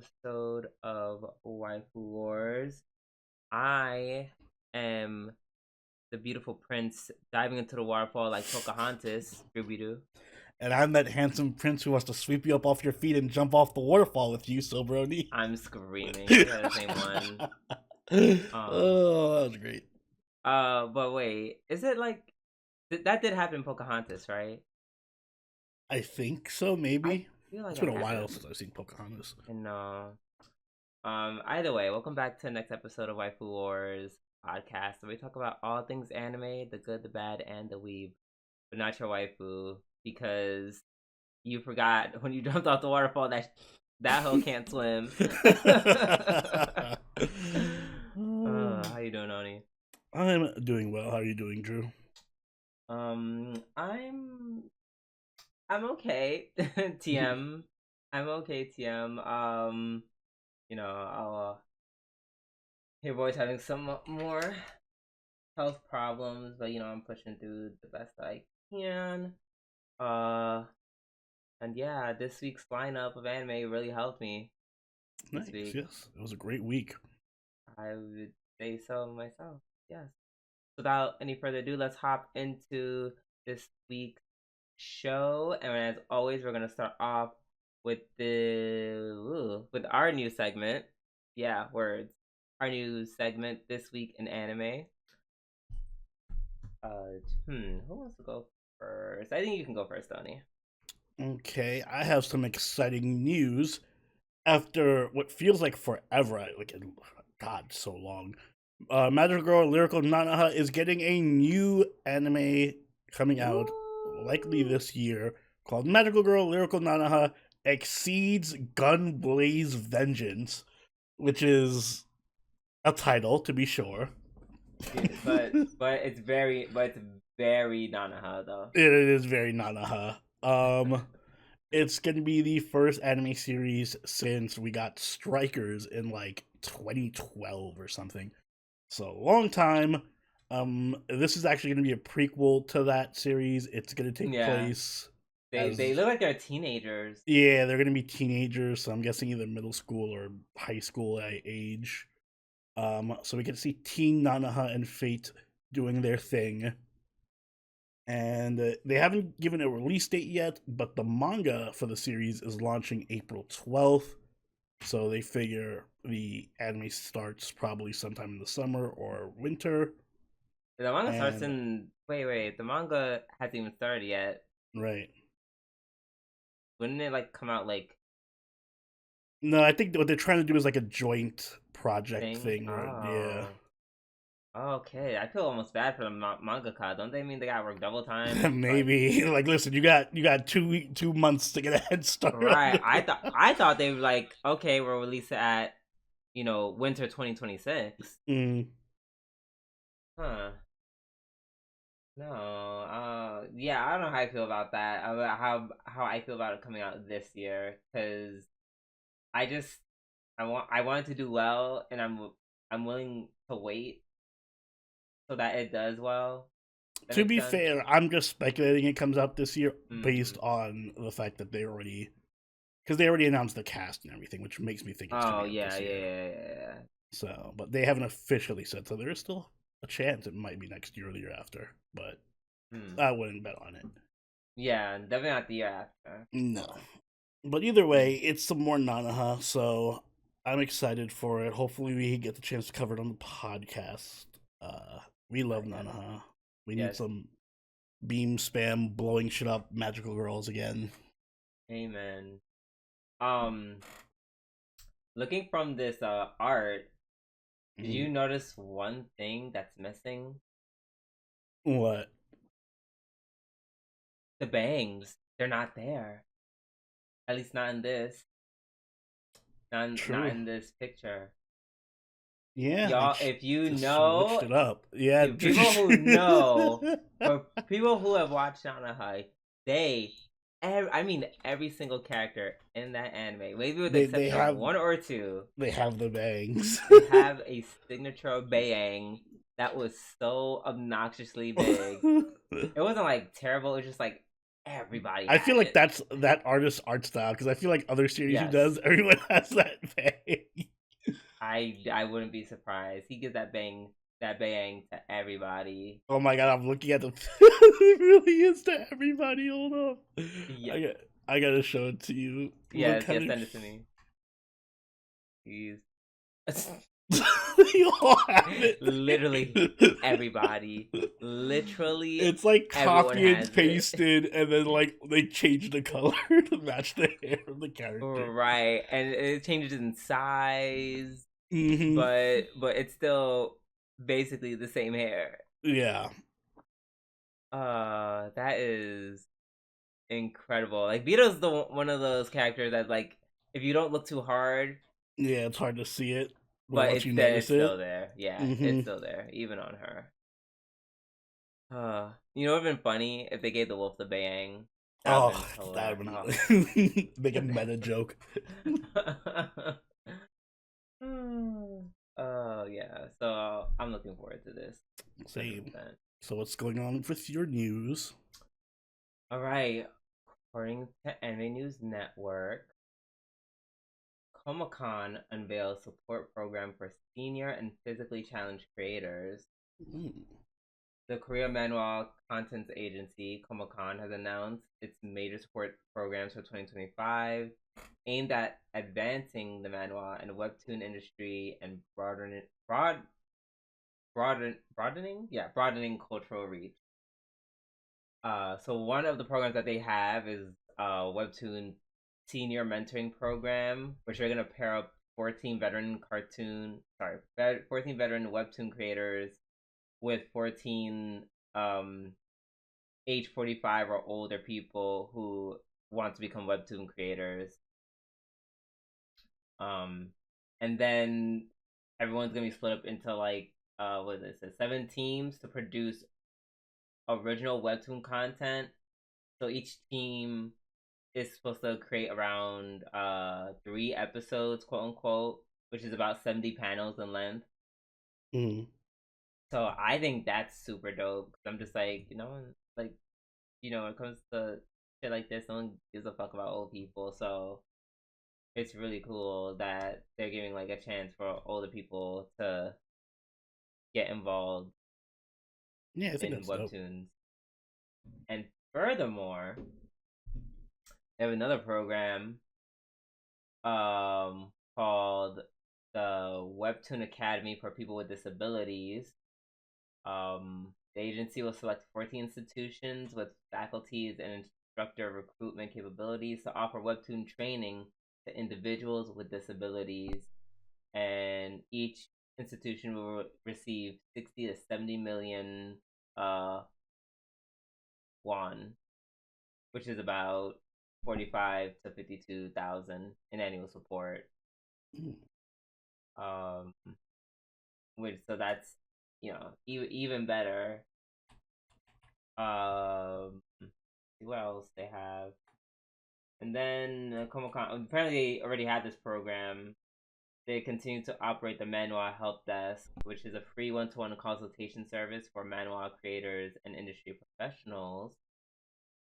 episode of Waifu Wars. I am the beautiful prince diving into the waterfall like Pocahontas. Scooby-Doo. And I'm that handsome prince who wants to sweep you up off your feet and jump off the waterfall with you, so Brody. I'm screaming. We got the same one. Oh, that was great. But wait, is it like that did happen in Pocahontas, right? I think so, I maybe. feel like It's I been a while have. since I've seen Pocahontas. And either way, welcome back to the next episode of Waifu Wars podcast, where we talk about all things anime, the good, the bad, and the weeb, but not your waifu, because you forgot when you jumped off the waterfall that hoe can't swim. How you doing, Oni? I'm doing well. How are you doing, Drew? I'm okay. TM. I'm okay, TM. I'll your boy's having some more health problems, but I'm pushing through the best I can. Uh, and yeah, this week's lineup of anime really helped me this Nice, week. yes. It was a great week. I would say so myself. Yes. Without any further ado, let's hop into this week's show. And as always, we're gonna start off with with our new segment. Yeah, words. Our new segment this week in anime. Who wants to go first? I think you can go first, Tony. Okay, I have some exciting news. After what feels like forever, God, so long. Magical Girl Lyrical Nanaha is getting a new anime coming out, likely this year, called Magical Girl Lyrical Nanaha Exceeds Gunblaze Vengeance, which is a title, to be sure. Yeah, but it's very Nanaha though. It is very Nanaha. It's going to be the first anime series since we got Strikers in like 2012 or something. So long time. This is actually going to be a prequel to that series. It's going to take place. They look like they're teenagers. Yeah, they're going to be teenagers. So I'm guessing either middle school or high school age. So we get to see Teen Nanaha and Fate doing their thing. And they haven't given a release date yet, but the manga for the series is launching April 12th. So they figure the anime starts probably sometime in the summer or winter. The manga starts in... Wait. The manga hasn't even started yet. Right. Wouldn't it, come out, No, I think what they're trying to do is, a joint project thing. Yeah. Okay, I feel almost bad for the mangaka. Don't they mean they gotta work double time? Maybe. Listen, you got 2 months to get a head start. Right. I thought they were okay, we'll release it at, winter 2026. Huh. No. Yeah, I don't know how I feel about that. About how I feel about it coming out this year, because I want it to do well, and I'm willing to wait so that it does well. To be fair, I'm just speculating it comes out this year based on the fact that they already announced the cast and everything, which makes me think it's coming out this year. Yeah. So, but they haven't officially said, so there is still a chance it might be next year or the year after, but I wouldn't bet on it. Yeah, definitely not the year after. No. But either way, it's some more Nanaha, so I'm excited for it. Hopefully we get the chance to cover it on the podcast. We love Nanaha. We need some beam spam blowing shit up magical girls again. Amen. Looking from this art, did you notice one thing that's missing? What? The bangs. They're not there. At least not in this. Not in this picture. Yeah, y'all. If you know, switched it up. Yeah, people who know, or people who have watched Nanaha, every single character in that anime, maybe with the exception of one or two, they have the bangs. They have a signature bang that was so obnoxiously big. It wasn't terrible. It was just everybody I feel had like it. that's that artist's art style because I feel like other series he Yes, does, everyone has that thing. I wouldn't be surprised. He gives that bang to everybody. Oh my god, I'm looking at the. It really is to everybody. Hold up, Yeah, I got I gotta show it to you. Look yes, how yes. Send it to me. He's you all have it. literally everybody. Literally It's like everyone copy and has it. pasted, and then like they change the color to match the hair of the character. Right, and it changes in size, Hmm. but it's still basically the same hair. Yeah, That is incredible. Like Vito's the one of those characters that like if you don't look too hard, yeah, it's hard to see it, but but once you it's notice it, still there. Yeah, hmm. it's still there, even on her. You know, it'd been funny if they gave the wolf the bang. That'd Oh, been that hilarious. Oh. would make a meta joke. Oh yeah, so I'm looking forward to this, 100%. Same. So what's going on with your news? All right, according to Anime News Network, Comic-Con unveils support program for senior and physically challenged creators. Mm. The Korea Manhwa Contents Agency, Comic-Con, has announced its major support programs for 2025, aimed at advancing the manhwa and webtoon industry and broadening cultural reach. So one of the programs that they have is webtoon senior mentoring program, which are gonna pair up 14 veteran 14 veteran webtoon creators with 14 age 45 or older people who want to become webtoon creators. Um, and then everyone's gonna be split up into like what is it? 7 teams to produce original webtoon content. So each team is supposed to create around 3 episodes, quote unquote, which is about 70 panels in length. Mm. So I think that's super dope. 'Cause I'm just like, like when it comes to shit like this, no one gives a fuck about old people. So it's really cool that they're giving like a chance for older people to get involved Yeah, I think in that's dope. webtoons. And furthermore, they have another program called the Webtoon Academy for People with Disabilities. The agency will select 14 institutions with faculties and instructor recruitment capabilities to offer webtoon training to individuals with disabilities, and each institution will receive 60 to 70 million won, which is about 45 to 52,000 in annual support. Mm. Um, which so that's even better. See what else they have, and then Comic Con. Apparently, they already had this program. They continue to operate the Manhwa Help Desk, which is a free one-to-one consultation service for manhwa creators and industry professionals.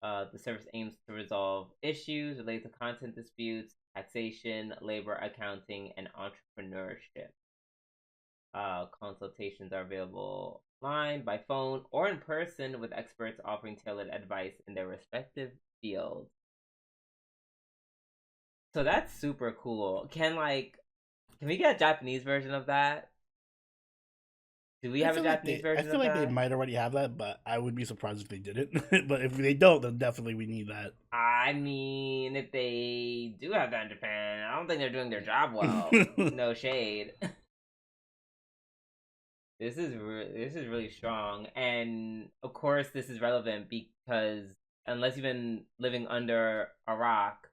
The service aims to resolve issues related to content disputes, taxation, labor, accounting, and entrepreneurship. Consultations are available online, by phone, or in person with experts offering tailored advice in their respective fields. So that's super cool. Can we get a Japanese version of that? Do we have a Japanese I version feel of like they that? might already have that, but I would be surprised if they didn't. But if they don't, then definitely we need that. I mean, if they do have that in Japan, I don't think they're doing their job well. No shade. This is really strong, and of course, this is relevant because unless you've been living under a rock,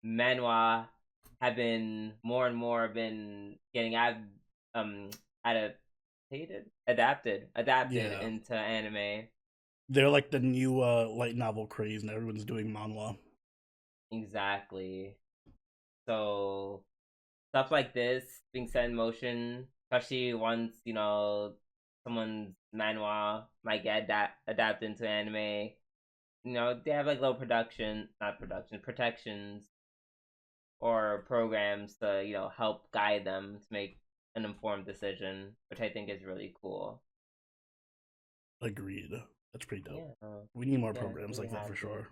manhwa have been more and more been getting um adapted Yeah, into anime. they're like the new light novel craze, and everyone's doing manhwa. Exactly. So stuff like this being set in motion, especially once someone's manhwa might get adapted into anime. they have like little protections or programs to help guide them to make an informed decision, which I think is really cool. Agreed. That's pretty dope. Yeah. We need more Yeah, programs really like that for happy. sure.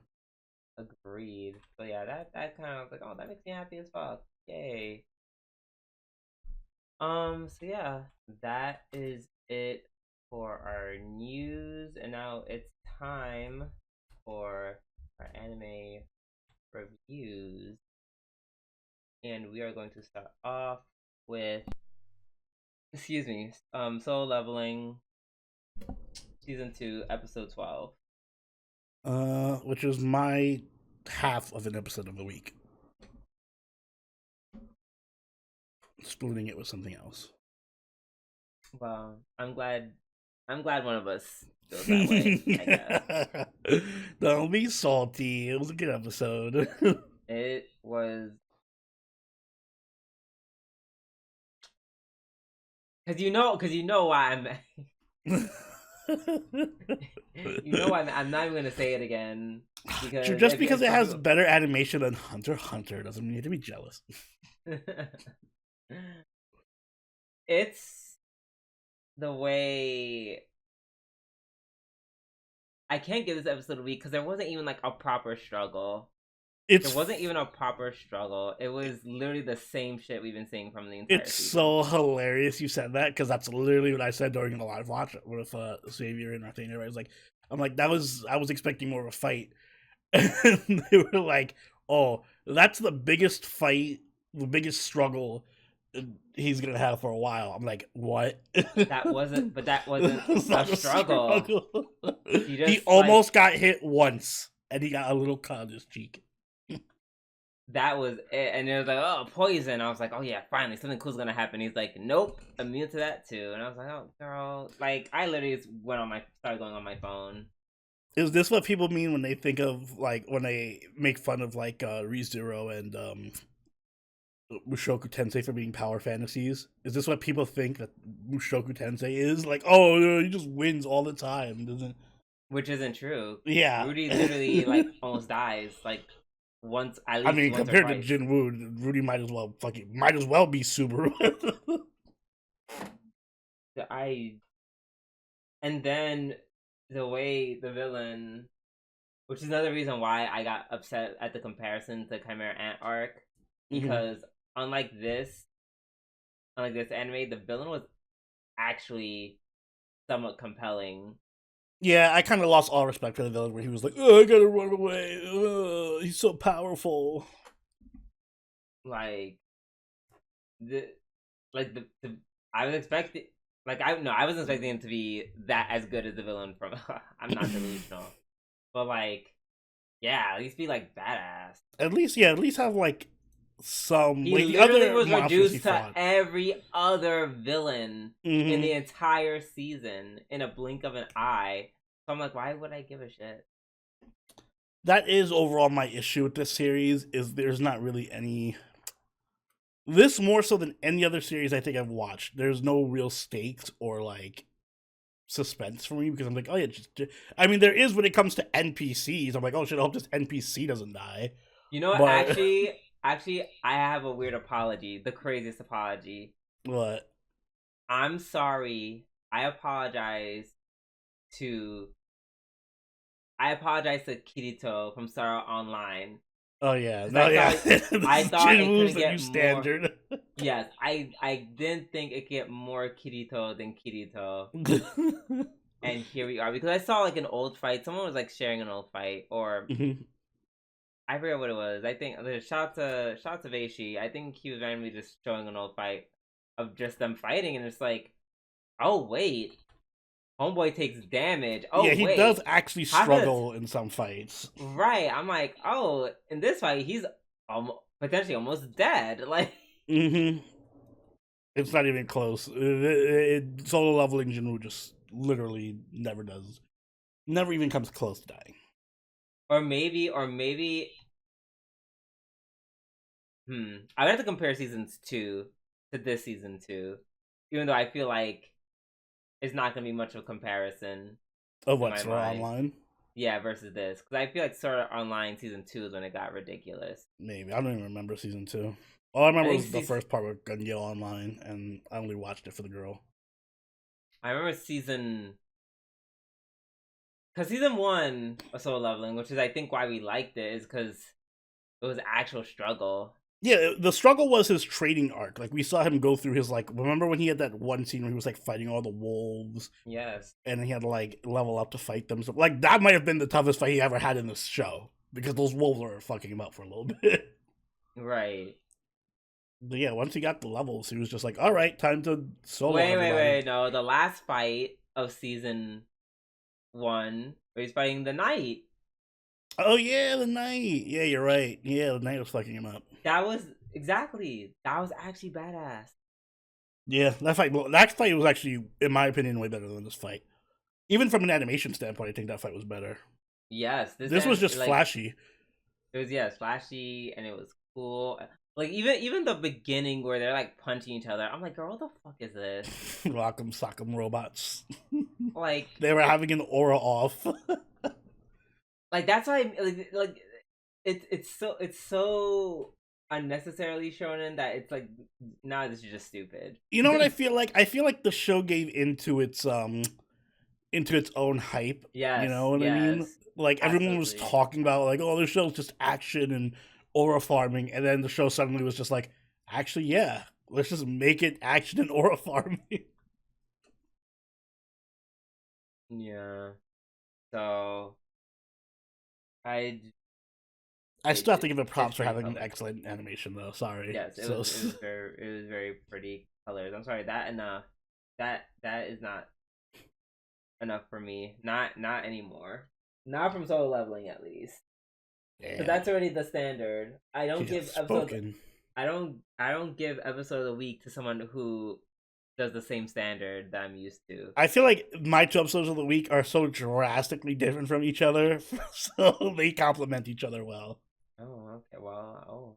Agreed. So yeah, that kind of like, oh, that makes me happy as fuck. Yay. So yeah, that is it for our news, and now it's time for our anime reviews. And we are going to start off with, excuse me, Solo Leveling Season 2, Episode 12. Which is my half of an episode of the week. Splitting it with something else. Well, I'm glad one of us feels that way, I guess. Don't be salty. It was a good episode. It was. Because you know why I'm. You know I'm not even gonna say it again. Because just because it has better animation than Hunter x Hunter doesn't mean you have to be jealous. It's the way I can't give this episode a week because there wasn't even like a proper struggle. There wasn't even a proper struggle. It was literally the same shit we've been seeing from the entire season. So hilarious you said that, because that's literally what I said during the live watch with Xavier and Arthur. I'm like, I was expecting more of a fight. And they were like, oh, that's the biggest fight, the biggest struggle he's gonna have for a while. I'm like, what? That wasn't a struggle. He almost got hit once, and he got a little cut on his cheek. That was it, and it was like, oh, poison. I was like, oh yeah, finally something cool's gonna happen. He's like, nope, immune to that too. And I was like, oh girl, like I literally just started going on my phone. Is this what people mean when they think of like when they make fun of like ReZero and Mushoku Tensei for being power fantasies? Is this what people think that Mushoku Tensei is? Like, oh, he just wins all the time, doesn't? Which isn't true. Yeah, Rudy literally like almost dies like once at least. I mean, compared to Jinwoo, Rudy might as well be Subaru. And then the way the villain, which is another reason why I got upset at the comparison to Chimera Ant arc, because unlike this anime, the villain was actually somewhat compelling. Yeah, I kind of lost all respect for the villain where he was like, oh, I gotta run away. He's so powerful. I was expecting. I wasn't expecting him to be that as good as the villain from. I'm not delusional, but at least be badass. At least have some. He literally was reduced to every other villain in the entire season in a blink of an eye. So I'm like, why would I give a shit? That is overall my issue with this series. Is there's not really any. This more so than any other series I think I've watched. There's no real stakes or suspense for me because I'm like, oh yeah, I mean, there is when it comes to NPCs. I'm like, oh shit, I hope this NPC doesn't die. You know what? But... Actually, I have a weird apology. The craziest apology. What? I'm sorry. I apologize to Kirito from Star Online. Oh yeah, I thought it could get standard. Yes, I didn't think it could get more Kirito than Kirito. And here we are, because I saw an old fight. Someone was sharing an old fight, or I forget what it was. I think there's shots of Veishi. I think he was randomly just showing an old fight of just them fighting, and it's like, oh wait, homeboy takes damage. Oh yeah, he does actually struggle in some fights. Right, I'm like, oh, in this fight he's potentially almost dead. It's not even close. Solo leveling Jinwoo just literally never even comes close to dying. Or maybe. I would have to compare seasons 2 to this season 2, even though I feel like it's not gonna be much of a comparison. Of what's Online? Yeah, versus this, because I feel like Sword Art Online season 2 is when it got ridiculous. Maybe. I don't even remember season 2. All I I remember think was the first part with Gun Online, and I only watched it for the girl. I remember because season 1 of Solo Leveling, which is I think why we liked it, is because it was actual struggle. Yeah, the struggle was his trading arc. Like, we saw him go through his, like, remember when he had that one scene where he was, like, fighting all the wolves? Yes. And he had to, like, level up to fight them. So, like, that might have been the toughest fight he ever had in this show. Because those wolves were fucking him up for a little bit. Right. But yeah, once he got the levels, he was just like, alright, time to solo everybody. Wait, no. The last fight of season 1, where he's fighting the knight. Oh yeah, the knight. Yeah, you're right. Yeah, the knight was fucking him up. That was actually badass. Yeah, that fight was actually, in my opinion, way better than this fight. Even from an animation standpoint, I think that fight was better. Yes, this was just flashy. It was flashy and it was cool. Like even the beginning where they're like punching each other, I'm like, girl, what the fuck is this? Rock'em sock'em robots. Like they were having an aura off. Like that's why it's so unnecessarily shonen that it's like, nah, this is just stupid. You know what I feel like? I feel like the show gave into its own hype. Yes, you know what I mean? Like everyone was talking about like, oh, this show's just action and aura farming, and then the show suddenly was just like, actually, yeah, let's just make it action and aura farming. Yeah. So I still have to give it props for having an excellent animation, though. Sorry. Yes, it was very pretty colors. I'm sorry, that is not enough for me. Not anymore. Not from Solo Leveling, at least. Because that's already the standard. I don't give episodes. I don't give episode of the week to someone who does the same standard that I'm used to. I feel like my 2 episodes of the week are so drastically different from each other, so they complement each other well. Oh, okay. Well,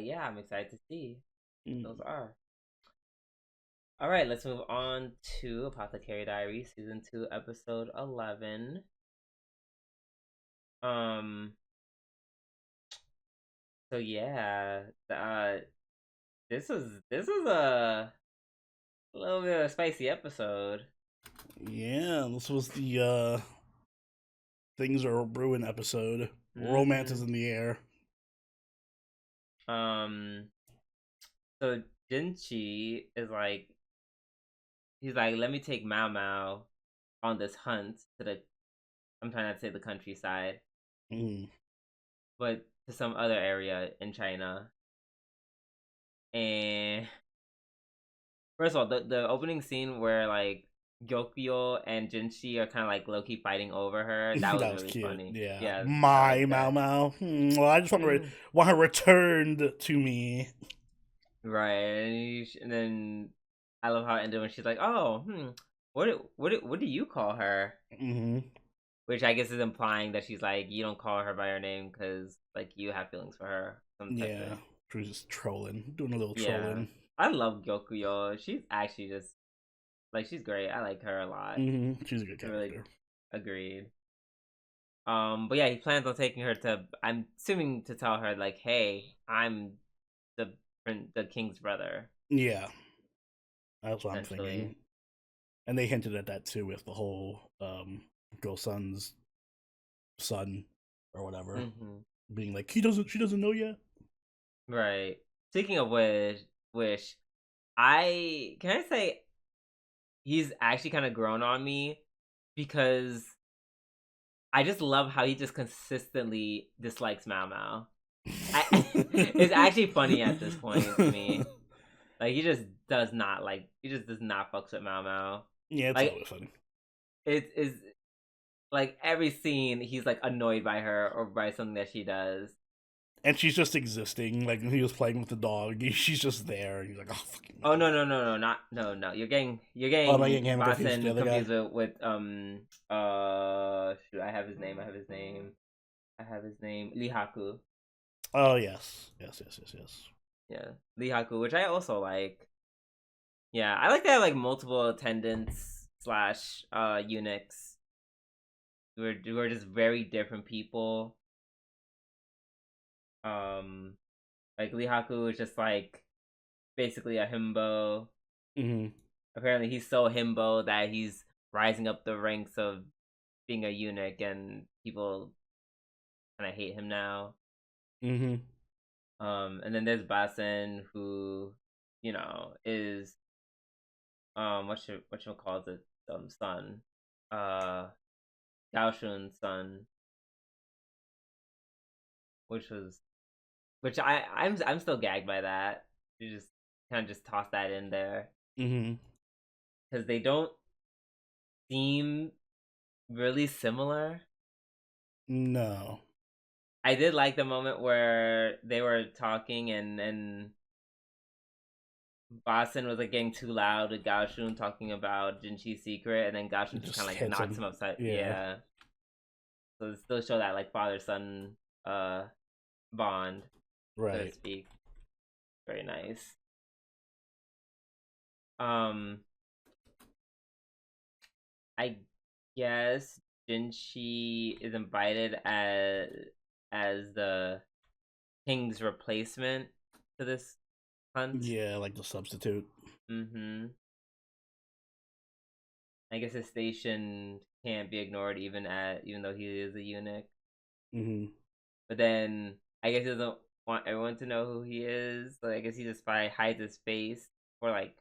yeah, I'm excited to see those are. All right, let's move on to Apothecary Diaries season 2, episode 11. So yeah, this was a little bit of a spicy episode. Yeah, this was the things are brewing episode. Romance is in the air. So Jinchi is like, he's like, let me take Mao Mao on this hunt to the, I'm trying not to say the countryside, but to some other area in China. And first of all, the opening scene where like Gyokyo and Jinchi are kind of like low-key fighting over her, that was really cute. funny. Yeah, my Mao Mao. Well, I just want her returned to me. Right, and then I love how it ended when she's like, "Oh, what do you call her?" Which I guess is implying that she's like, you don't call her by her name because like you have feelings for her. Yeah, she was just trolling, doing a little trolling. I love Gyokuyo. She's actually just like, she's great. I like her a lot. She's a good character. Really agreed. But yeah, he plans on taking her to, I'm assuming, to tell her like, hey, I'm the king's brother. Yeah, that's what I'm thinking. And they hinted at that too with the whole Go-san's son or whatever being like, she doesn't know yet. Right. Speaking of which, can I say he's actually kind of grown on me, because I just love how he just consistently dislikes Mao Mao. It's actually funny at this point to me. Like he just does not fucks with Mao Mao. Yeah, it's like, always funny. It is like every scene he's like annoyed by her or by something that she does. And she's just existing. Like when he was playing with the dog, she's just there. And he's like, oh fucking. Oh no! You're getting confused with shoot, I have his name. Lee Haku. Oh yes. Yeah, Lee Haku, which I also like. Yeah, I like to have like multiple attendants / eunuchs we're just very different people. Like Lihaku is just like basically a himbo. Mm-hmm. Apparently, he's so himbo that he's rising up the ranks of being a eunuch, and people kind of hate him now. Mm-hmm. And then there's Basen, who, is what you call it, son, uh, Gaoshun's son, which was I'm still gagged by that. You just kind of just toss that in there Mm-hmm. because they don't seem really similar. No. I did like the moment where they were talking and Boston was like getting too loud with Gaoshun talking about Jinchi's secret, and then Gaoshun just Just kind of like hits knocks him. him upside. Yeah. Yeah, so it still show that like father son bond, so to Right. speak. Very nice. Um, I guess Jinchi is invited as the king's replacement to this hunt. Yeah, like the substitute. Mm-hmm. I guess his station can't be ignored even though he is a eunuch. Mm-hmm. But then I guess he doesn't want everyone to know who he is. So I guess he just probably hides his face or like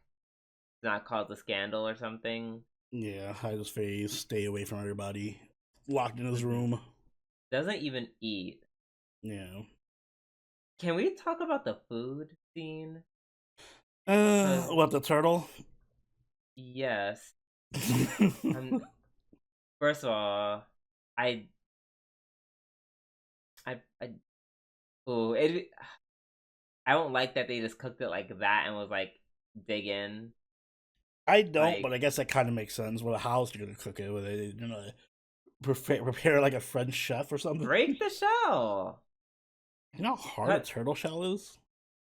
not cause a scandal or something. Yeah, hide his face, stay away from everybody, locked in his Mm-hmm. room. Doesn't even eat. Yeah. Can we talk about the food scene? What, the turtle? Yes. Um. First of all, I I ooh it. I don't like that they just cooked it like that and was like dig in. I don't, Like but I guess that kind of makes sense. With a house, you're gonna cook it with it. You know, prepare like a French chef or something. break the shell. You know how hard a Cut. turtle shell is?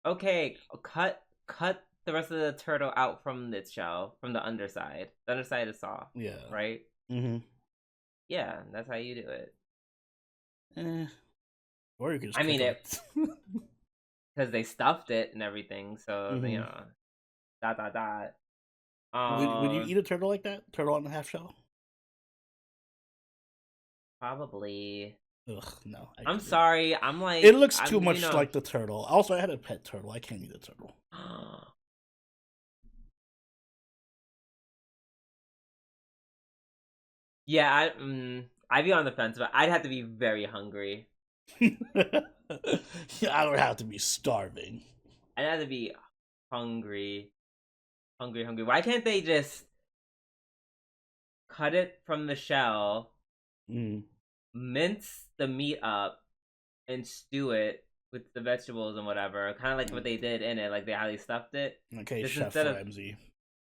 Okay, cut the rest of the turtle out from its shell, from the underside. The underside is soft, Yeah. right? Mm-hmm. Yeah, that's how you do it. Or you could just I cook mean it it like. because they stuffed it and everything. So Mm-hmm. dot dot dot. Would you eat a turtle like that? Turtle on the half shell? Probably. Ugh, no, I I'm couldn't. sorry. I'm It like looks too I'm. much like the turtle. Also, I had a pet turtle. I can't eat a turtle. Yeah, I'd be on the fence, but I'd have to be very hungry. Yeah, I don't have to be starving. I'd have to be hungry, hungry. Why can't they just cut it from the shell, Mm. mince the meat up, and stew it with the vegetables and whatever? Kind of like what they did in it, like how they stuffed it. Okay, Just Chef instead of Ramsay.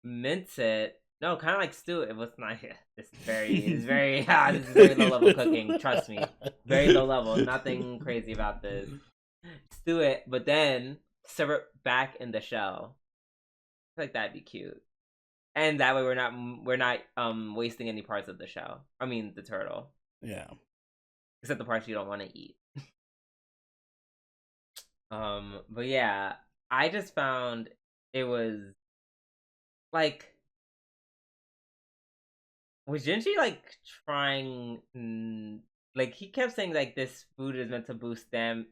mince it, no, kind of like stew it. It was not. This is very low level cooking. Trust me, very low level. Nothing crazy about this. Stew it, but then serve it back in the shell. I feel like that'd be cute, and that way we're not wasting any parts of the shell. I mean the turtle, Yeah. except the parts you don't want to eat. But yeah, I just found it was like, was Jinchi like trying? Like he kept saying like this food is meant to boost stamina,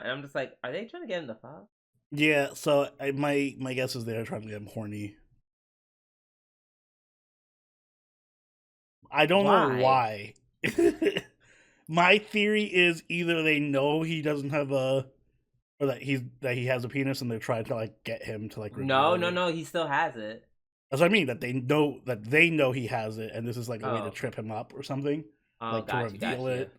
and I'm just like, are they trying to get him the fuck? Yeah, so my guess is they're trying to get him horny. I don't know Why? why. My theory is either they know he doesn't have a, or that he has a penis, and they're trying to like get him to like No, reveal no, it. no. He still has it. That's what I mean. That they know he has it, and this is like a way to Oh, trip him up or something, oh, like to got reveal you, it.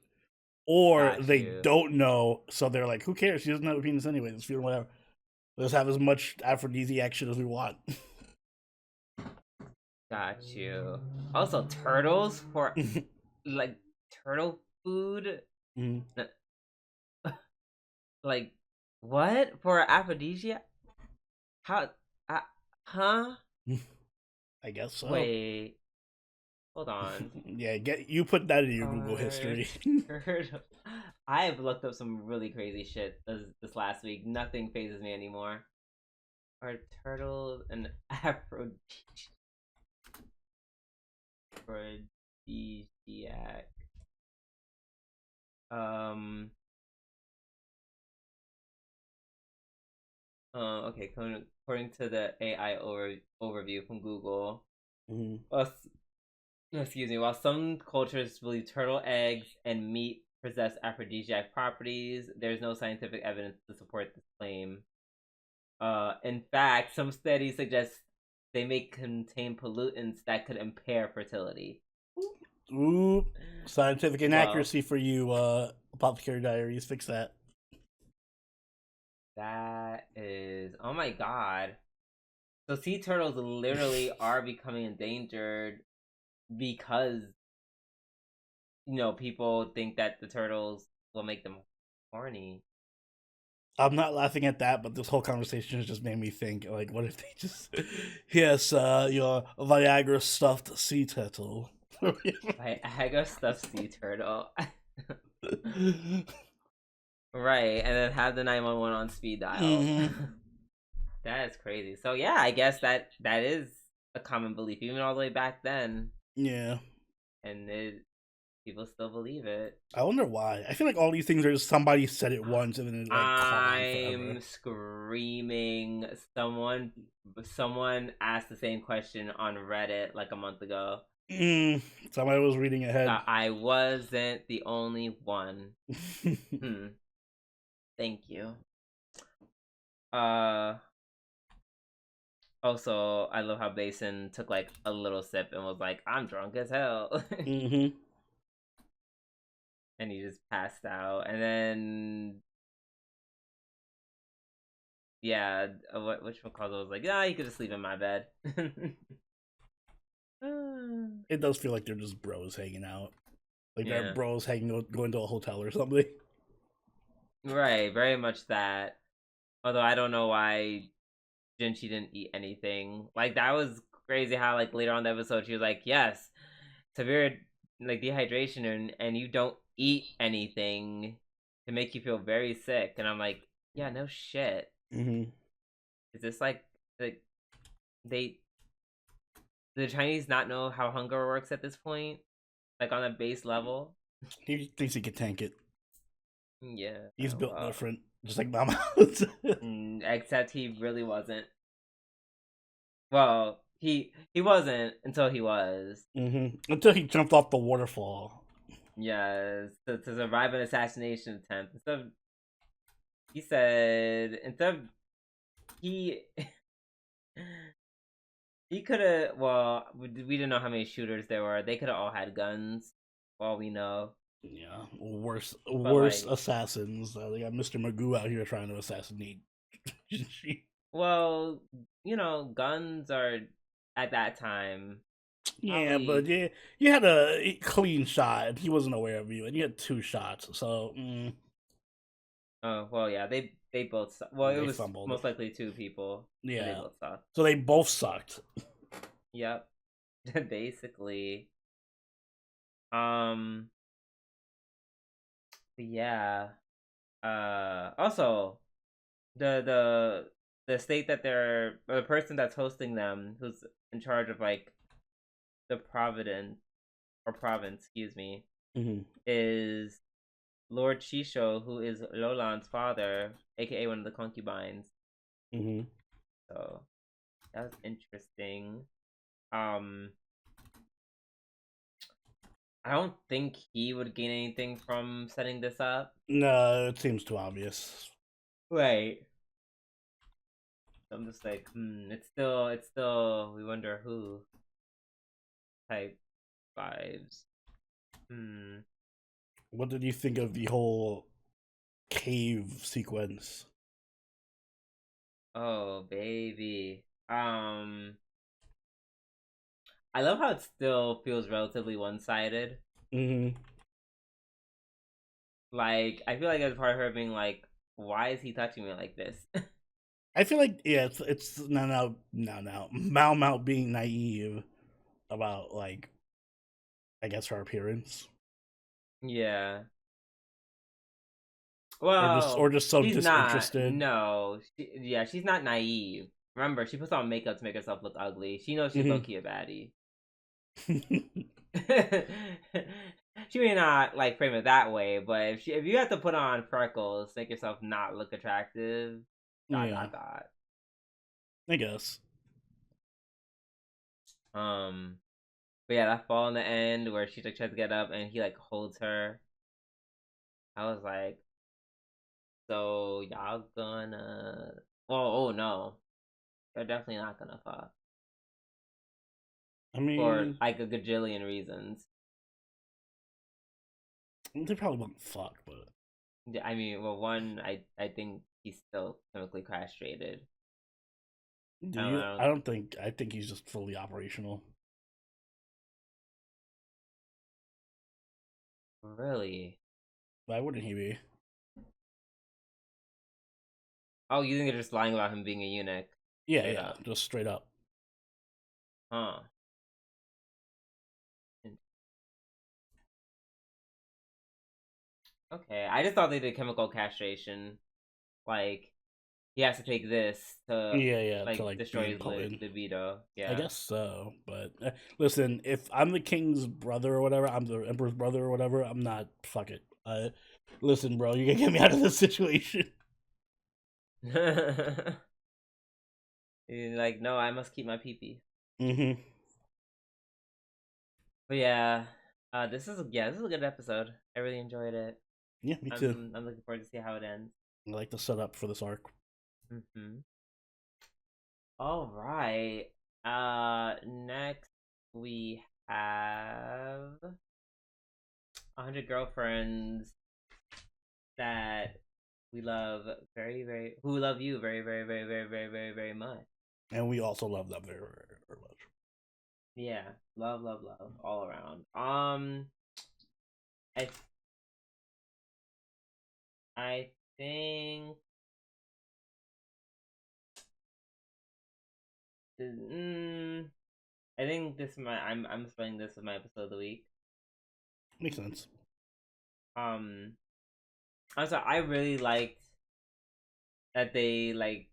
Or got they you, don't know, so they're like, "Who cares? She doesn't have a penis anyway. Let's feel whatever. Let's have as much aphrodisiac shit as we want." got you. Also, turtles for like turtle food. Mhm. Like what for aphrodisiac? How? Uh, huh? I guess so. Wait. Hold on. Yeah, you put that in your Google Are history. turtle. I have looked up some really crazy shit this last week. Nothing phases me anymore. Are turtles an aphrodisiac? Um. Okay. According to the AI overview from Google, Mhm. well, excuse me. While some cultures believe turtle eggs and meat possess aphrodisiac properties, there's no scientific evidence to support this claim. In fact, some studies suggest they may contain pollutants that could impair fertility. Ooh, scientific Well, inaccuracy for you, Apothecary Diaries. Fix that. that is. Oh my god. So sea turtles literally are becoming endangered because, people think that the turtles will make them horny. I'm not laughing at that, but this whole conversation has just made me think, like, what if they just, yes, your Viagra stuffed sea turtle. Viagra stuffed sea turtle. Right, and then have the 911 on speed dial. Mm-hmm. That is crazy. So yeah, I guess that is a common belief, even all the way back then, Yeah. and people still believe it. I wonder why. I feel like all these things are just somebody said it once and then it like caught on forever. I'm screaming. Someone asked the same question on Reddit like a month ago. Somebody was reading ahead. I wasn't the only one. Hmm. Thank you. Uh. Also, I love how Basin took like a little sip and was like, "I'm drunk as hell," Mm-hmm. and he just passed out. And then, yeah, which McCall was like, "Yeah, you could just sleep in my bed." It does feel like they're just bros hanging out. Like they're Yeah, bros going to a hotel or something. right. Very much that. Although I don't know why Jinchi didn't eat anything. Like that was crazy. How like later on in the episode she was like, "Yes, severe like dehydration and you don't eat anything to make you feel very sick." And I'm like, "Yeah, no shit. Mm-hmm. Is this like they the Chinese not know how hunger works at this point? Like on a base level?" He thinks he could tank it. Yeah. He's built Well, different, just like Mama. except he really wasn't. Well, he wasn't until he was. Until he jumped off the waterfall. Yes, to survive an assassination attempt. He said instead of he he could have. Well, we didn't know how many shooters there were. They could have all had guns. All we know. Yeah, worse But like, assassins. They got Mr. Magoo out here trying to assassinate. well, guns are at that time Yeah, but probably. yeah, you had a clean shot, and he wasn't aware of you, and you had 2 shots, so Oh well, yeah. They both. Well, it they was fumbled. most likely two people, and they Yeah, both sucked. so they both sucked. Yep. Basically. Um. Yeah. Also, the state that they're or the person that's hosting them, who's in charge of like the province, excuse me, Mm-hmm. is Lord Shisho, who is Lolan's father, aka one of the concubines. Mm-hmm. So that was interesting. Um, I don't think he would gain anything from setting this up. No, it seems too obvious. Right. So I'm just like, it's still. We wonder who type vibes. Hmm. What did you think of the whole cave sequence? Oh, baby. I love how it still feels relatively one-sided. Mm-hmm. Like, I feel like it's part of her being like, "Why is he touching me like this?" I feel like it's no Mal being naive about like I guess her appearance, Yeah. or Well, just so she's not. disinterested. No. She's not naive. Remember, she puts on makeup to make herself look ugly. She knows she's low Hmm. key a baddie. She may not like frame it that way, but if you have to put on freckles, make yourself not look attractive, dot Yeah, dot dot. I guess. Um, but yeah, that fall in the end where she like tries to get up and he like holds her. I was like, so y'all gonna? Oh no, they're definitely not gonna fuck I for mean, like a gajillion reasons. they probably won't fuck, but I mean, well, one, I think he's still chemically castrated. do I don't you? know. I don't think. I think he's just fully operational. Really? Why wouldn't he be? Oh, you think they're just lying about him being a eunuch? Yeah, Straight yeah, up. just straight up. Huh. Okay. I just thought they did chemical castration. Like, he has to take this to, Yeah, yeah, to like, like be destroy his potent. libido. I Yeah. guess so, but listen, if I'm the king's brother or whatever, I'm the emperor's brother or whatever, I'm not. Fuck it. Listen, bro, you can get me out of this situation. He's like, no, I must keep my pee-pee. Mm-hmm. But yeah, this is a good episode. I really enjoyed it. Yeah, me too. I'm looking forward to see how it ends. I like the setup for this arc. All right. Next we have 100 girlfriends that we love who love you very much. And we also love them very, very, very much. Yeah, love all around. I I think mm, I think this my I'm spelling this as my episode of the week. Makes sense. Um, also I really liked that they like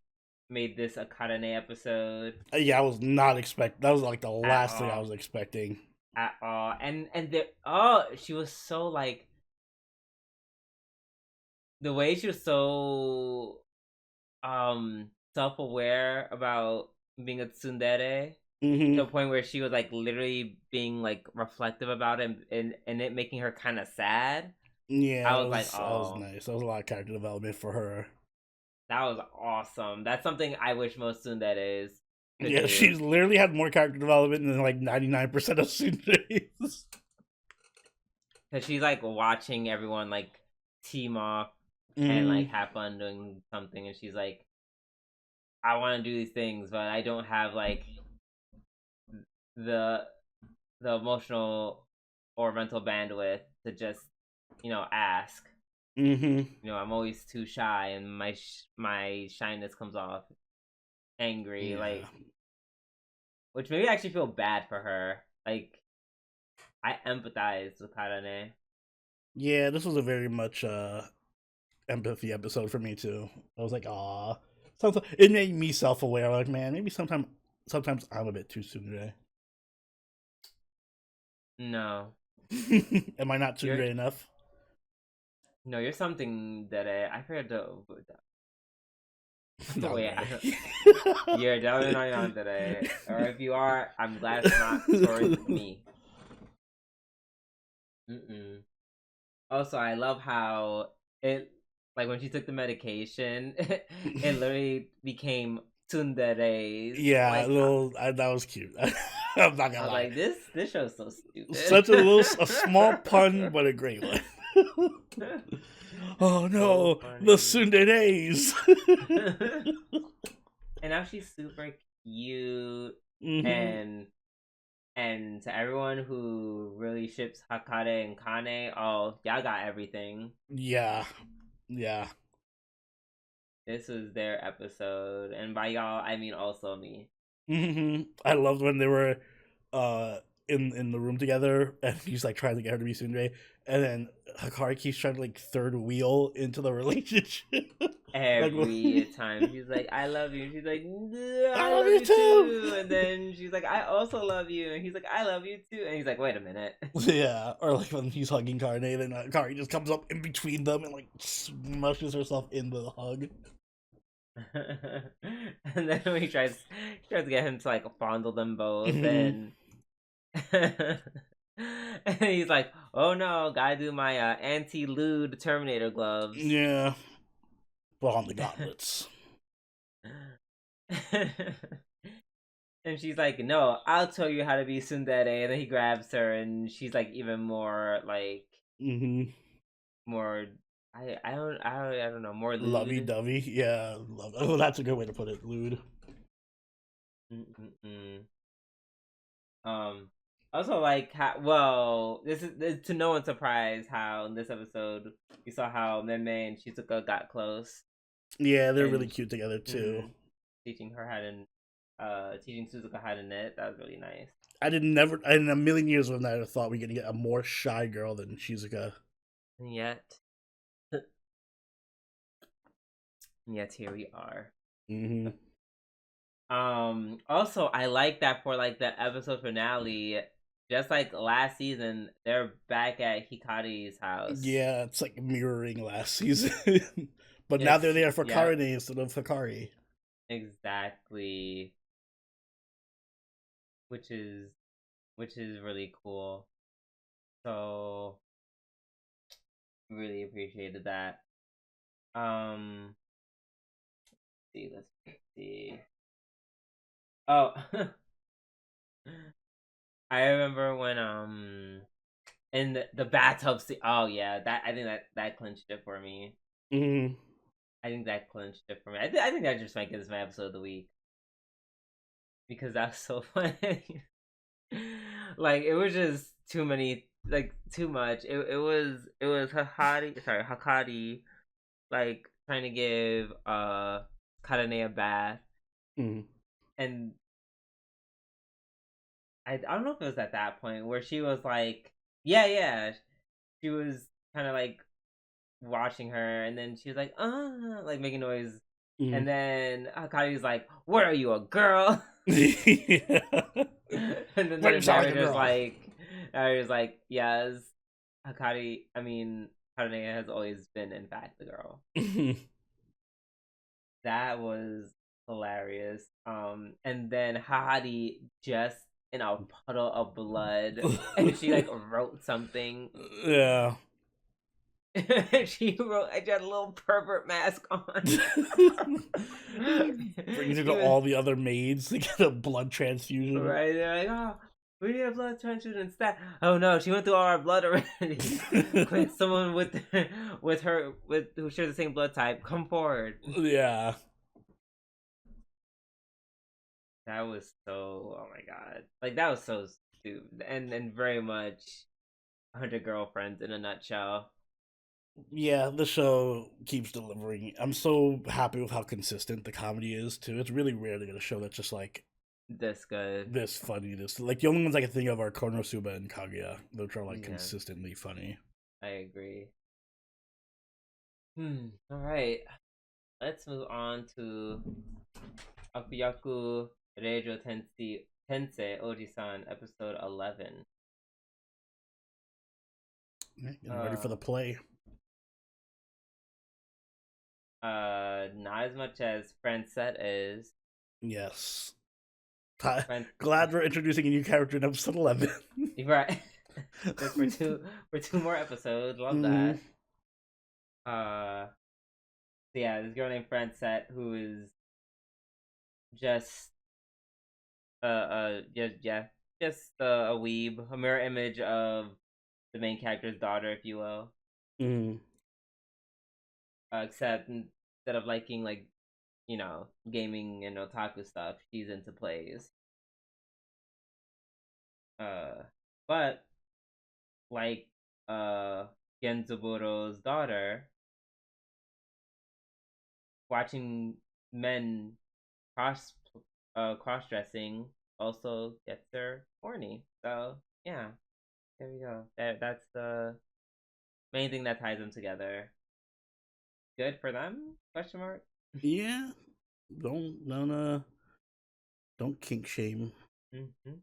made this a Karane episode Yeah, I was not expect. That was like the at last thing I all. was expecting. At all. And the oh, she was so like the way she was so self aware about being a tsundere to Mm-hmm. a point where she was like literally being like reflective about it and it making her kind of sad. Yeah, I was like, that was oh, nice. That was a lot of character development for her. that was awesome. That's something I wish most tsunderes could Yeah, do. she's literally had more character development than like 99% of Sundays. Cause she's like watching everyone like team off and like Mm-hmm. have fun doing something, and she's like, I want to do these things, but I don't have like the the emotional or mental bandwidth to just ask. Mm-hmm. I'm always too shy, and my shyness comes off angry, Yeah. like, which made me actually feel bad for her. Like, I empathize with Karane. Yeah, this was a very much empathy episode for me too. I was like, "Aw." Sometimes it made me self-aware. Like, man, maybe sometimes I'm a bit too soon today. No, Am I not you're tsundere enough? no, you're something that I forgot to No, wait. right. You're definitely not on today, or if you are, I'm glad it's not towards me. Mm-mm. Also, I love how it, like when she took the medication, it literally became tsunderes. Yeah, Like that was cute. I'm not I gonna was lie. like, this show's so stupid. Such a small pun, but a great one. Oh So no, the funny. Sundays. And now she's super cute, Hmm. and to everyone who really ships Hakare and Kane, oh, y'all got everything. Yeah, yeah. This was their episode, and by y'all, I mean also me. I loved when they were in the room together, and he's like trying to get her to be tsundere, and then Hikari keeps trying to like third wheel into the relationship. Like, Every time she's like, "I love you," and she's like, I "I love love you you too," too. and then she's like, "I also love you," and he's like, "I love you too," and he's like, "Wait a minute." Yeah, or like when he's hugging Karne, then Kari just comes up in between them and like smushes herself in the hug. And then when he tries to get him to like fondle them both, Mhm. and and he's like, "Oh no, gotta do my anti-lewd Terminator gloves." Yeah, well, on the gauntlets. And she's like, "No, I'll tell you how to be tsundere." And then he grabs her, and she's like even more like Mm-hmm. more. I don't know, more Lovey lewd. dovey. Yeah, oh, that's a good way to put it. Lewd. Mm-mm-mm. Um, also like how well this to no one's surprise how in this episode you saw how Meme and Shizuka got close Yeah, they're really and cute together too. mhm, teaching her how to teaching Suzuka how to knit. That was really nice. I did never in a million years would not have thought we're gonna get a more shy girl than Shizuka. And yet here we are. Mm-hmm. Also I like that for like the episode finale, just like last season, they're back at Hikari's house. Yeah, it's like mirroring last season, but now It's they're there for yep, Karine instead of Hikari. exactly. Which is really cool. So really appreciated that. Um let's see. Oh I remember when in the bathtub scene. Oh yeah, that I think that clinched it for me. Mm-hmm. I think that clinched it for me. I think that just might get this my episode of the week because that's so funny. Like it was just too many, like too much. It was Hakari like trying to give Karane a bath, Mm-hmm. and I don't know if it was at that point where she was like, yeah, she was kind of like watching her, and then she was like, like making noise, Mm-hmm. and then Hakari's like, "What are you, a girl?" Yeah. And then Why do the you sound like a girl? narrator's like, yes, Hakari. I mean, Harune has always been, in fact, the girl. That was hilarious. And then Hahadi just in a puddle of blood, and she like wrote something. Yeah. She wrote, "I got a little pervert mask on." He brings it to He was all the other maids to get a blood transfusion. right. They're like, "Oh, we need a blood transfusion instead." Oh no, she went through all our blood already. Quick, someone with who shares the same blood type, come forward. Yeah. That was so. Oh my god, like that was so stupid, and very much 100 Girlfriends in a nutshell. Yeah, the show keeps delivering. I'm so happy with how consistent the comedy is too. It's really rare to get a show that's just like This good. this funny. This like the only ones I can think of are Konosuba and Kaguya, which are like Yeah, consistently funny. I agree. All right, let's move on to Akuyaku Reijou Tensei Oji-san episode 11. Yeah, getting ready for Uh, the play. not as much as Francette is. Yes. Fran- Glad we're introducing a new character in episode 11. right. Just for two more episodes. Love Mm-hmm. that. So yeah, this girl named Francette who is just just a weeb, a mirror image of the main character's daughter, if you will. Mm-hmm. Except instead of liking like gaming and otaku stuff, she's into plays. Uh, but like Genzuburo's daughter, watching men cross cross dressing also gets her horny. So yeah, there we go. That's the main thing that ties them together. Good for them? Question mark. Yeah, don't kink shame. Mm-hmm.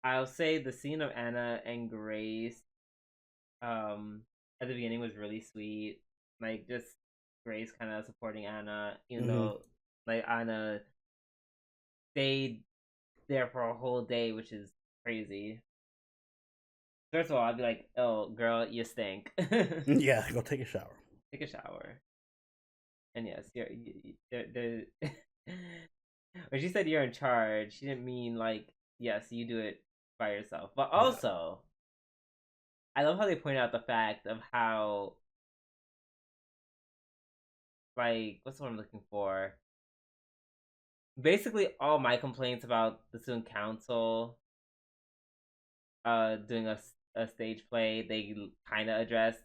I'll say the scene of Anna and Grace at the beginning was really sweet. Like just Grace kind of supporting Anna, even though like Anna stayed there for a whole day, which is crazy. First of all, I'd be like, "Oh, girl, you stink." Yeah, go take a shower. Take a shower. And yes, there. When she said you're in charge, she didn't mean like yes, you do it by yourself, but also I love how they point out the fact of how like what's what I'm looking for. Basically, all my complaints about the student council doing a stage play, they kind of addressed.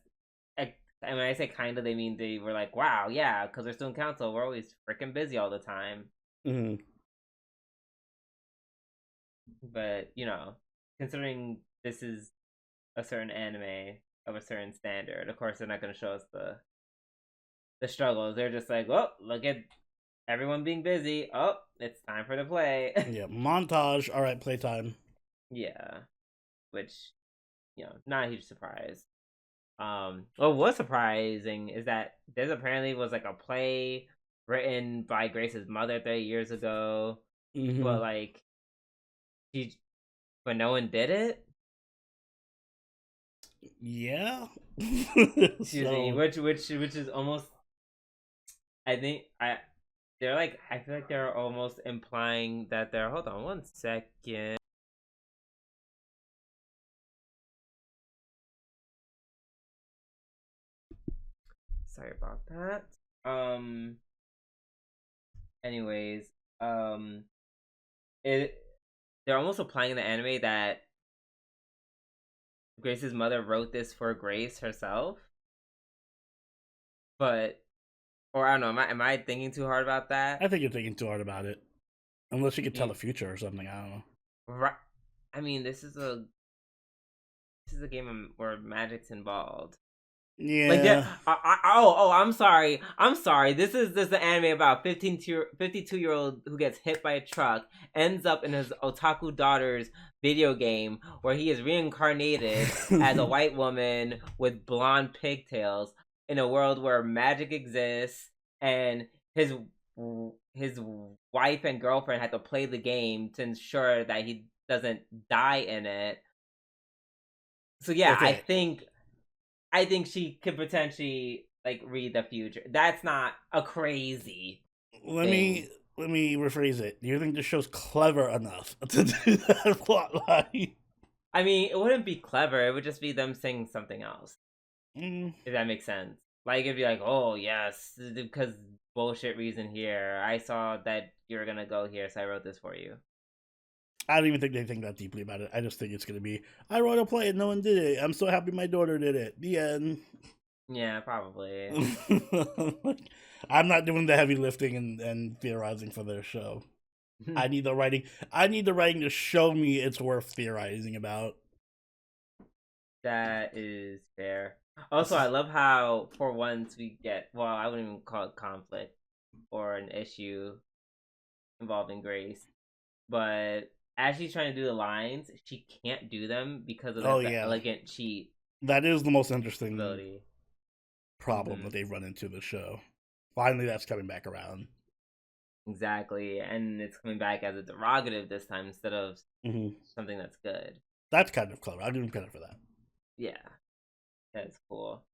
And when I say kind of, they mean they were like, wow, yeah, because they're student council, we're always freaking busy all the time. Mm-hmm. But considering this is a certain anime of a certain standard, of course they're not going to show us the struggles. They're just like, oh, look at everyone being busy. Oh, it's time for the play. Yeah, montage. All right, playtime. Yeah, which not a huge surprise. What was surprising is that this apparently was like a play written by Grace's mother 30 years ago, but like but no one did it. Yeah. Excuse me, which is almost. I think they're like I feel like they're almost implying that they're. Hold on one second. Sorry about that. Anyways, it they're almost applying in the anime that Grace's mother wrote this for Grace herself, but or I don't know. Am I thinking too hard about that? I think you're thinking too hard about it. Unless you could tell the future or something. I don't know. Right. I mean, this is a game where magic's involved. Yeah. Like I'm sorry. I'm sorry. This is an anime about 52-year-old who gets hit by a truck, ends up in his otaku daughter's video game where he is reincarnated as a white woman with blonde pigtails in a world where magic exists, and his wife and girlfriend had to play the game to ensure that he doesn't die in it. So yeah, okay. I think she could potentially like read the future. That's not a crazy. Let me rephrase it. Do you think this show's clever enough to do that plotline? I mean, it wouldn't be clever. It would just be them saying something else. If that makes sense. Like it'd be like, oh yes, because bullshit reason here. I saw that you were gonna go here, so I wrote this for you. I don't even think they think that deeply about it. I just think it's gonna be, I wrote a play and no one did it. I'm so happy my daughter did it. The end. Yeah, probably. I'm not doing the heavy lifting and theorizing for their show. I need the writing. I need the writing to show me it's worth theorizing about. That is fair. Also, I love how for once we get, well, I wouldn't even call it conflict or an issue involving Grace, but as she's trying to do the lines, she can't do them because of the elegant cheat. That is the most interesting ability. Problem that they've run into the show. Finally, that's coming back around. Exactly, and it's coming back as a derogative this time instead of something that's good. That's kind of clever. I'll give him credit for that. Yeah, that's cool.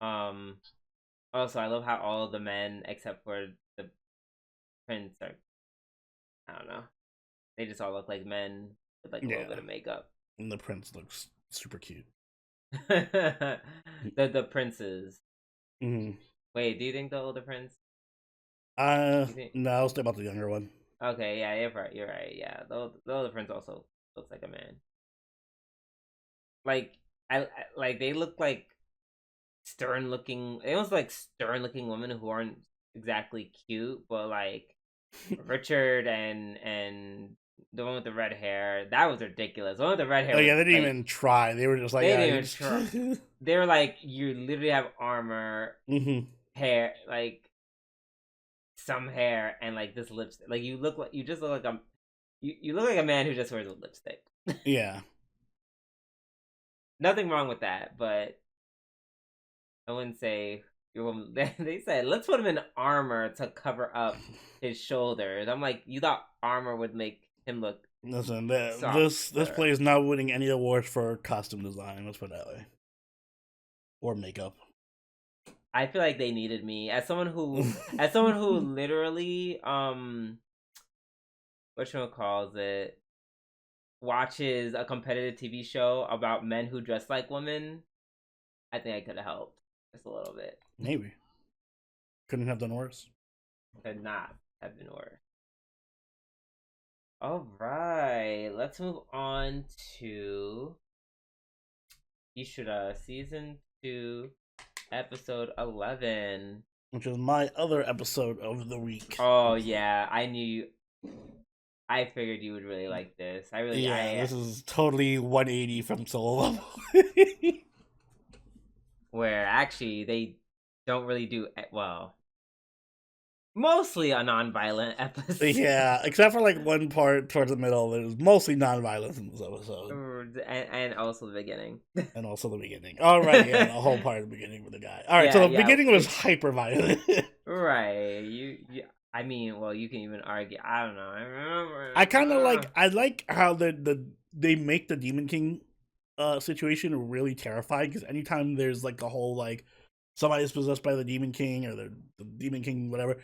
Also, I love how all of the men except for the prince are, I don't know, they just all look like men with like a little bit of makeup. And the prince looks super cute. the princes. Wait, do you think the older prince? No, I'll stay about the younger one. Okay, yeah, you're right. Yeah, the older prince also looks like a man. Like I like they look like stern looking. They almost like stern looking women who aren't exactly cute, but like Richard and the one with the red hair. That was ridiculous. The one with the red hair. Oh was, yeah, they didn't like, even try. They were just like, they yeah, didn't even try. They were like, you literally have armor, hair, like some hair, and like this lipstick. Like you just look like you look like a man who just wears a lipstick. Yeah. Nothing wrong with that, but I wouldn't say they said let's put him in armor to cover up his shoulders. I'm like, you thought armor would make him look Listen, this softer. play is not winning any awards for costume design. Let's put it that way, or makeup. I feel like they needed me as someone who literally calls it, watches a competitive TV show about men who dress like women. I think I could have helped just a little bit. Maybe couldn't have done worse. Could not have been worse. All right, let's move on to Ishura season 2, episode 11, which is my other episode of the week. Oh yeah, I figured you would really like this. This is totally 180 from Solo Level. Where actually they don't really do well. Mostly a non-violent episode. Yeah, except for like one part towards the middle. There's mostly non-violence in this episode, and also the beginning. And also the beginning. All right, yeah, the whole part of the beginning with the guy. All right, so the beginning was hyper violent. Right. I mean, well, you can even argue. I don't know. I remember. I kind of like. I like how they make the Demon King situation really terrifying, because anytime there's like a whole like somebody's possessed by the Demon King or the Demon King, whatever,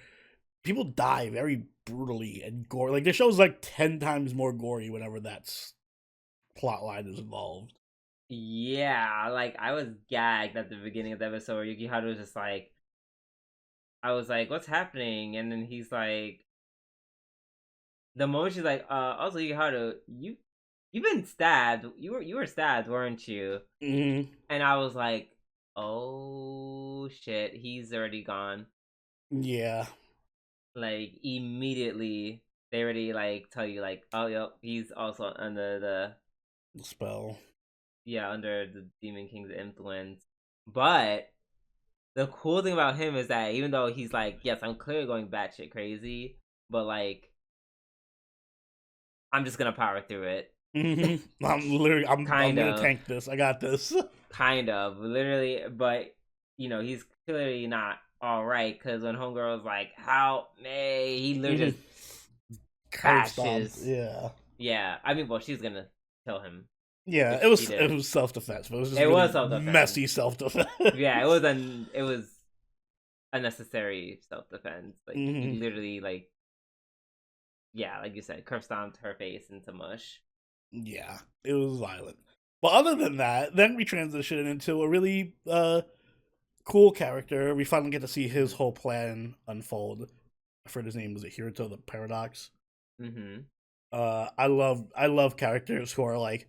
people die very brutally and gore. Like the show's like 10 times more gory whenever that's plot line is involved. Yeah, like I was gagged at the beginning of the episode where Yukihara was just like, I was like, what's happening? And then he's like, the moment she's like, also Yukihara, you've been stabbed. You were stabbed, weren't you? Mm-hmm. And I was like, oh shit, he's already gone. Yeah. Like immediately they already like tell you like, oh yep, he's also under the spell. Yeah, under the Demon King's influence. But the cool thing about him is that even though he's like, yes, I'm clearly going batshit crazy, but like, I'm just gonna power through it. Mm-hmm. I'm gonna tank this. I got this. Kind of, literally, but you know, he's clearly not all right, because when Homegirl was like, "Help me," he literally just bashes. Yeah. I mean, well, she's gonna kill him. Yeah, it was self defense, but it was just really self-defense. Messy self defense. Yeah, it was unnecessary self defense. Like he literally like, yeah, like you said, curb stomped her face into mush. Yeah, it was violent. But other than that, then we transition into a really cool character. We finally get to see his whole plan unfold. I forgot his name. Was it Hiruto the Paradox? Mm-hmm. I love characters who are like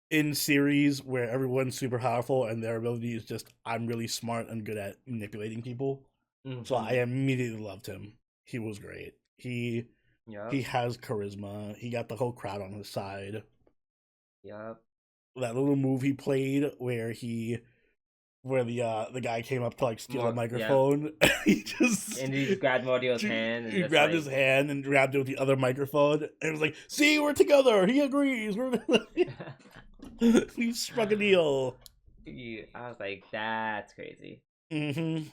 in series where everyone's super powerful and their ability is just, I'm really smart and good at manipulating people. Mm-hmm. So I immediately loved him. He was great. He has charisma. He got the whole crowd on his side. Yep. That little move he played where the guy came up to like steal a microphone. Yeah. he just grabbed Morio's hand. He grabbed his hand and grabbed it with the other microphone. And it was like, see, we're together. He agrees. We struck a deal. I was like, that's crazy. Mm-hmm.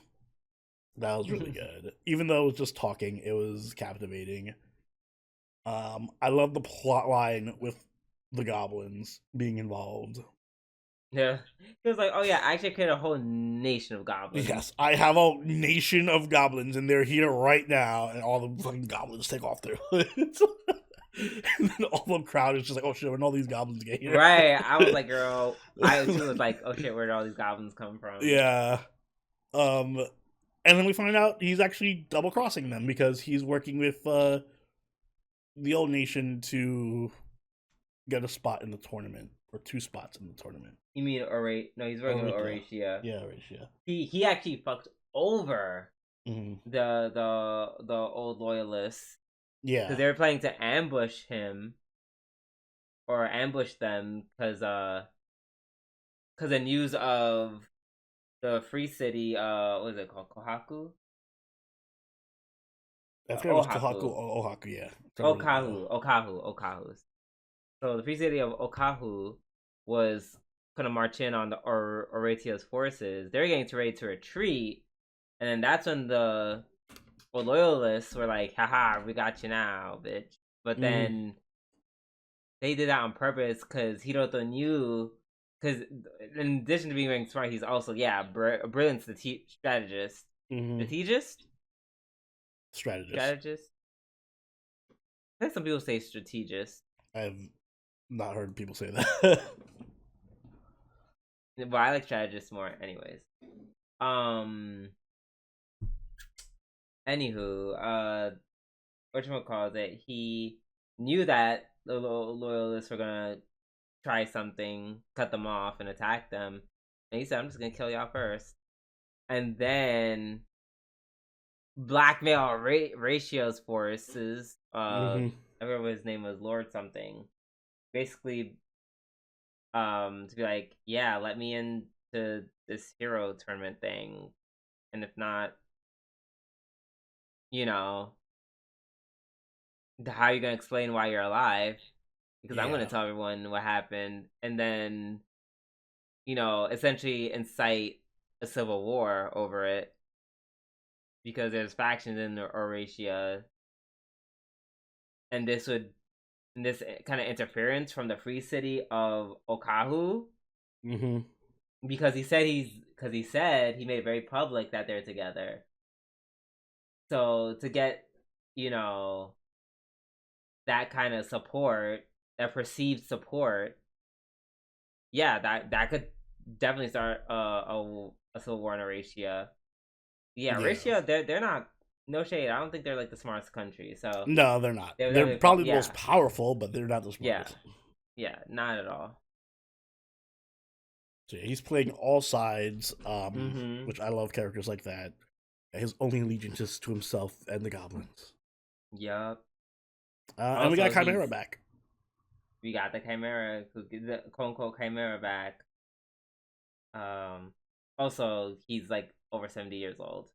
That was really good. Even though it was just talking, it was captivating. I love the plot line with the goblins being involved. Yeah. He was like, oh yeah, I actually created a whole nation of goblins. Yes, I have a nation of goblins and they're here right now, and all the fucking goblins take off their hoods. And then all the crowd is just like, oh shit, when all these goblins get here. Right. I was like, girl, I too was like, oh shit, where did all these goblins come from? Yeah. And then we find out he's actually double crossing them because he's working with the old nation to get a spot in the tournament, or 2 spots in the tournament. You mean No, he's working with Oretia. Yeah, Oretia. He actually fucked over the old loyalists. Yeah, because they were planning to ambush him, or ambush them because the news of the free city, what is it called, Kohaku? I forget it was Kohaku Ohaku. or Ohaku, yeah. Okahu. So the free city of Okahu was gonna march in on the Oratia's forces. They're getting ready to retreat, and then that's when the loyalists were like, "Haha, we got you now, bitch." But then they did that on purpose because Hiroto knew. Because in addition to being very smart, he's also a brilliant strategist. Strategist. I think some people say strategist. I've not heard people say that. But I like strategist more, anyways. Anywho, whatchamacallit, he knew that the loyalists were gonna try something, cut them off, and attack them. And he said, I'm just gonna kill y'all first. And then blackmail Ratio's forces. I remember his name was Lord something. Basically, to be like, yeah, let me into this hero tournament thing. And if not, how are you gonna explain why you're alive? Because I'm gonna tell everyone what happened, and then, essentially incite a civil war over it. Because there's factions in Eurasia, and this kind of interference from the free city of Okahu, because he said he made it very public that they're together. So to get that kind of support, that perceived support, that could definitely start a civil war in Eurasia. Eurasia, they're not. No shade. I don't think they're like the smartest country. So no, they're not. They're probably the most powerful, but they're not the smartest. Yeah, not at all. So he's playing all sides, which I love characters like that. His only allegiance is to himself and the goblins. Yup. And we got Chimera back. We got the Chimera, the quote unquote Chimera back. Also, he's like over 70 years old.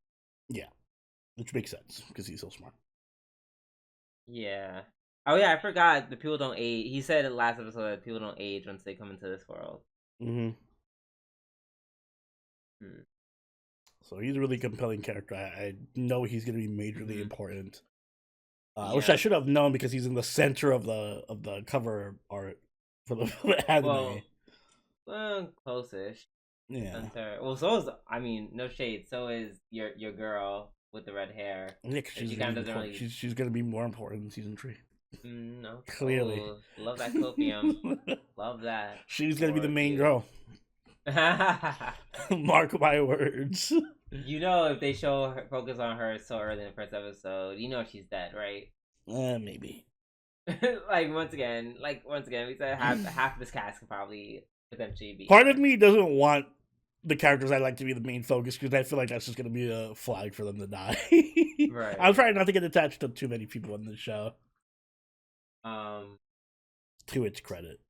Yeah, which makes sense because he's so smart. Yeah. Oh yeah, I forgot. The people don't age. He said in the last episode that people don't age once they come into this world. So he's a really compelling character. I know he's going to be majorly important. Which I should have known because he's in the center of the cover art for the anime. Well, close-ish. Yeah. Well, so is, no shade. So is your girl with the red hair. Yeah, she's going to be more important in season 3. No, clearly. Oh, love that copium. Love that. She's going to be the main girl. Mark my words. If they focus on her so early in the first episode, she's dead, right? Maybe. once again, we said half of this cast could probably potentially be. Part of me doesn't want the characters I like to be the main focus because I feel like that's just going to be a flag for them to die. Right. I'm trying not to get attached to too many people in the show. To its credit.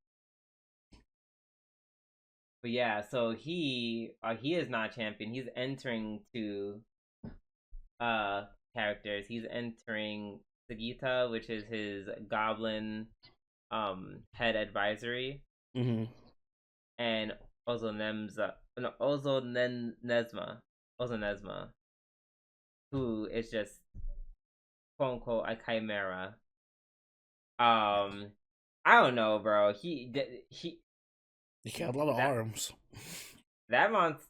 But yeah, so he is not champion. He's entering two characters. He's entering Sagita, which is his goblin head advisory, and Ozonesma, who is just quote unquote a chimera. I don't know, bro. He got a lot of arms. That monster,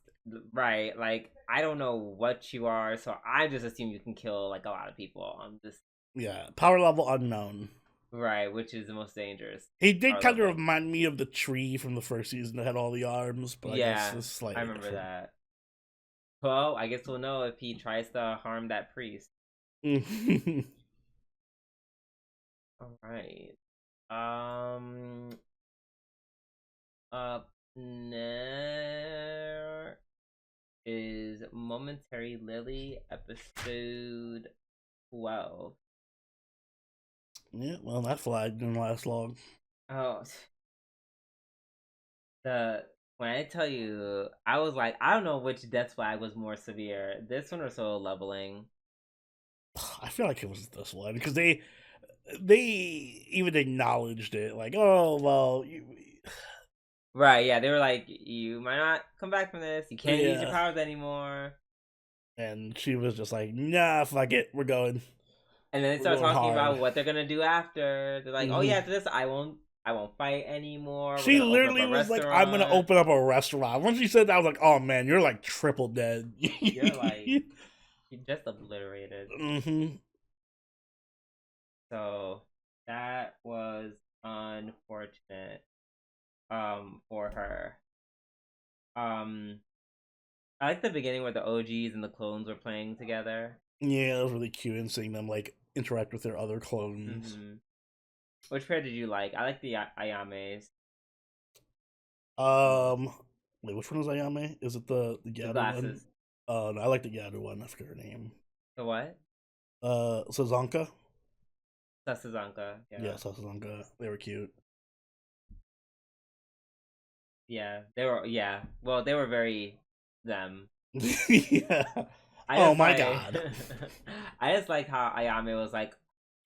right? Like, I don't know what you are, so I just assume you can kill like a lot of people. Power level unknown. Right, which is the most dangerous. He did kind of remind me of the tree from the first season that had all the arms, but yeah, I remember that. Well, I guess we'll know if he tries to harm that priest. All right. Up there is Momentary Lily, episode 12. Yeah, well, that flag didn't last long. Oh, the when I tell you, I was like, I don't know which death flag was more severe, this one or Solo Leveling. I feel like it was this one because they even acknowledged it, like, oh well, Right? Yeah, they were like, you might not come back from this. You can't use your yeah, powers anymore. and she was just like, nah, fuck it, And then they we're start going talking hard. about what they're gonna do after. They're like, oh yeah, Hmm. after this, I won't fight anymore. We're She gonna open up literally a was like, I'm gonna restaurant. open up a restaurant. Once she said that, I was like, oh man, you're like triple dead. You're like, you just obliterated. Hmm. So that was unfortunate. For her. Um, I like the beginning where the OGs and the clones were playing together. Yeah, it was really cute and seeing them like interact with their other clones. Mm-hmm. Which pair did you like? I like the Ayames. Um, wait, which one was Ayame? Is it the The Gato one? glasses. No, I like the Gato one. I forget her name. The what? Sazanka. Sasazanka. Yeah, Yeah. Sazanka. They were cute. Yeah. They were, yeah. Well, they were very them. Yeah. I Oh just my like, god. I just like how Ayame was like,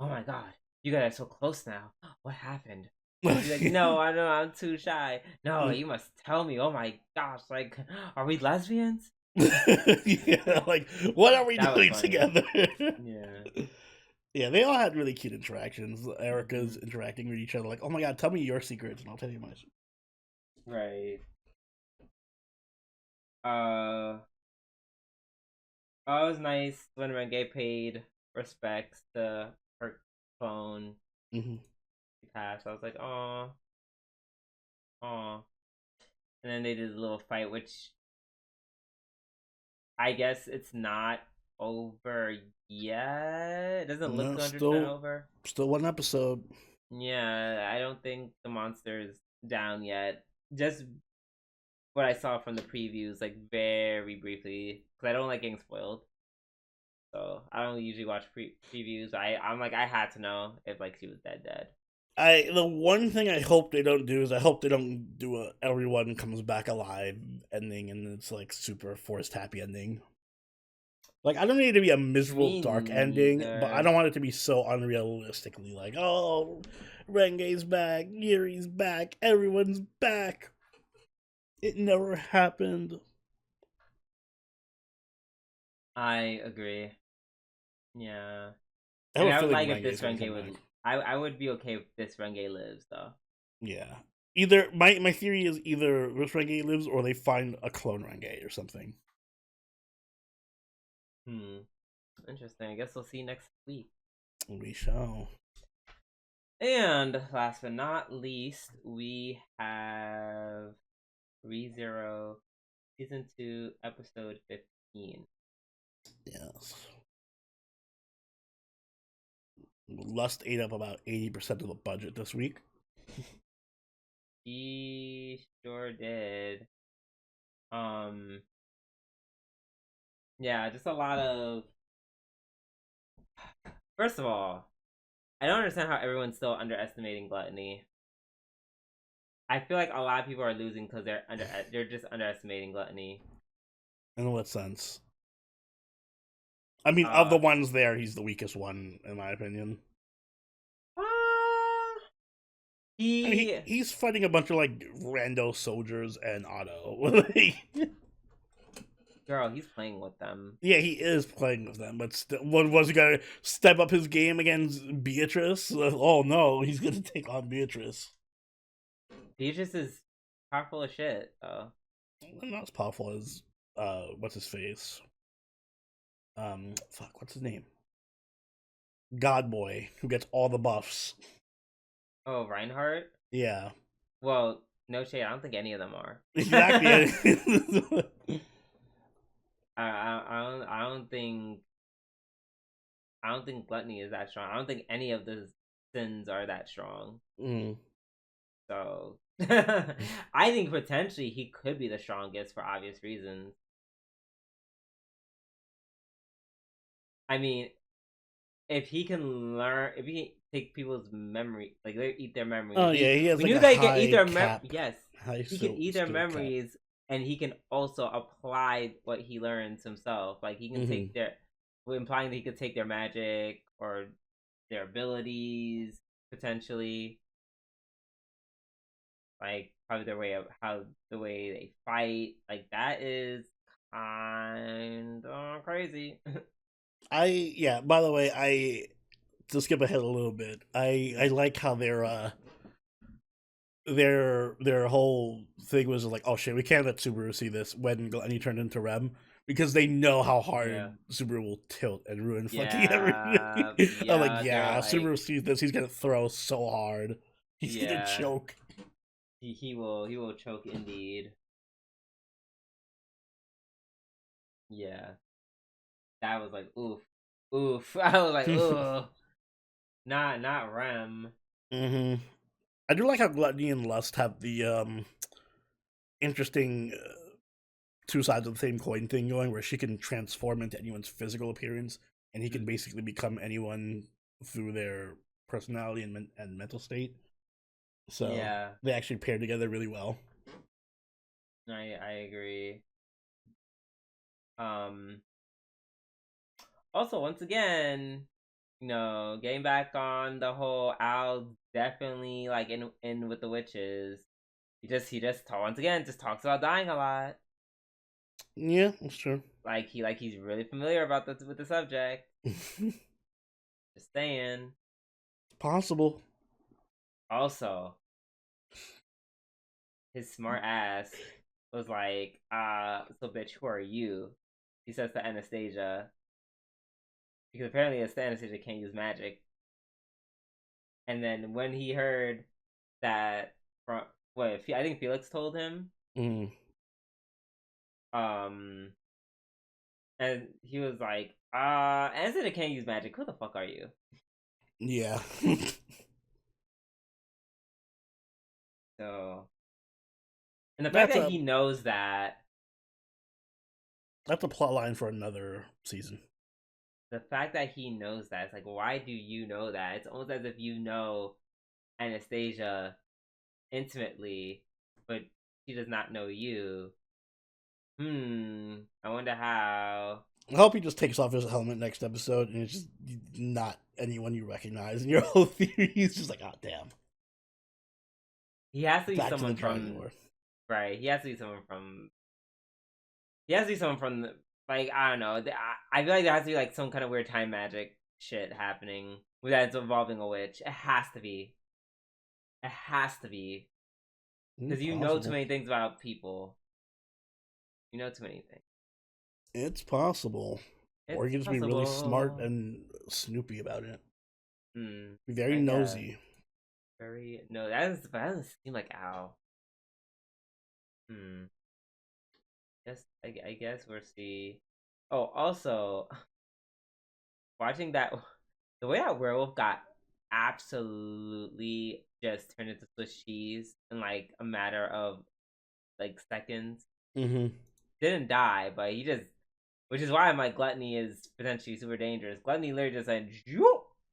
oh my god, you guys are so close now. What happened? And she's like, no, I know, I'm too shy. No, you must tell me. Oh my gosh, like, are we lesbians? Yeah, like what are we That was doing funny. together? Yeah. Yeah, they all had really cute interactions. Erica's Hmm. interacting with each other, like, "Oh my god, tell me your secrets, and I'll tell you my." Right. Uh, oh, it was nice when Renge paid respects to her clone. Mm-hmm. She passed. I was like, oh, oh. And then they did a little fight, which I guess it's not over yet. It doesn't look No, 200% still, over. still one episode. Yeah, I don't think the monster is down yet. Just what I saw from the previews, like very briefly, because I don't like getting spoiled. So I don't usually watch previews. I'm like I had to know if like she was dead. The one thing I hope they don't do is I hope they don't do a everyone comes back alive ending and it's like super forced happy ending. Like I don't need it to be a miserable Me dark ending, but I neither. don't want it to be so unrealistically like, oh, Renge's back, Yuri's back, everyone's back. It never happened. I agree. Yeah. I I have mean, a I would feeling like if Renge's this gonna Renge come would. back. I would be okay if this Renge lives though. Yeah. Either my theory is either this Renge lives or they find a clone Renge or something. Hmm. Interesting. I guess we'll see next week. We shall. And last but not least, we have ReZero Season 2, Episode 15. Yes. Lust ate up about 80% of the budget this week. He sure did. Um, yeah, just a lot of. First of all, I don't understand how everyone's still underestimating gluttony. I feel like a lot of people are losing because they're just underestimating gluttony. In what sense? I mean, of the Uh, ones there, he's the weakest one, in my opinion. uh I mean, he he's fighting a bunch of like rando soldiers and Otto. girl, he's playing with them. Yeah, he is playing with them, but still, was he gonna step up his game against Beatrice? Oh no, he's gonna take on Beatrice. Beatrice is powerful as shit, though. Not as powerful as what's his face? Fuck, what's his name? God Boy, who gets all the buffs. Oh, Reinhardt? Yeah, Well, no shade. I don't think any of them are. exactly. I don't think gluttony is that strong. I don't think any of the sins are that strong. Mm. So I think potentially he could be the strongest for obvious reasons. I mean, if he take people's memory, like they eat their memories. Oh yeah, he has We like knew a that he can eat high their cap. yes, High he can eat their skill cap. memories, and he can also apply what he learns himself. Like he can take their, implying that he could take their magic or their abilities potentially, like probably their way of how the way they fight. Like that is kind of crazy. By the way, to skip ahead a little bit, I like how their whole thing was like, oh shit, we can't let Subaru see this when Glenny turned into Rem, because they know how hard Yeah. Subaru will tilt and ruin fucking Yeah, everything. I'm like, they're yeah, like, Subaru sees this, he's gonna throw so hard, he's gonna yeah, choke. he will choke indeed. Yeah, that was like oof, oof. I was like, ugh, not Rem. I do like how Gluttony and Lust have the interesting two sides of the same coin thing going, where she can transform into anyone's physical appearance, and he can basically become anyone through their personality and mental state. So Yeah, they actually pair together really well. I agree. Um. Also, once again, getting back on the whole Al definitely like in with the witches. He just once again just talks about dying a lot. Yeah, that's true. Like he's really familiar about with the subject. Just saying. Possible. Also, his smart ass was like, so bitch, who are you? He says to Anastasia. Because apparently Anastasia can't use magic. And then when he heard that from I think Felix told him. Um and he was like, Anastasia can't use magic. Who the fuck are you? Yeah. So, and the fact that's that a he knows that, that's a plot line for another season. the fact that he knows that, it's like, why do you know that? It's almost as if you know Anastasia intimately, but she does not know you. I wonder how. I hope he just takes off his helmet next episode and it's just not anyone you recognize in your whole theory. He's just like, oh damn. He has to be Back to someone the drawing from board. right. He has to be someone from. He has to be someone from like I don't know. I feel like there has to be like some kind of weird time magic shit happening that's involving a witch. It has to be. It has to be because you know too Possible. many things about people. You know too many things. It's possible. It's Or you can just be really smart possible. and snoopy about it. Be I very guess. nosy. Very no. That doesn't seem like Al. I guess we'll see. Oh, also, watching that, the way that werewolf got absolutely just turned into Swiss cheese in like a matter of like seconds. Didn't die, but he just, which is why my Gluttony is potentially super dangerous. Gluttony literally just said,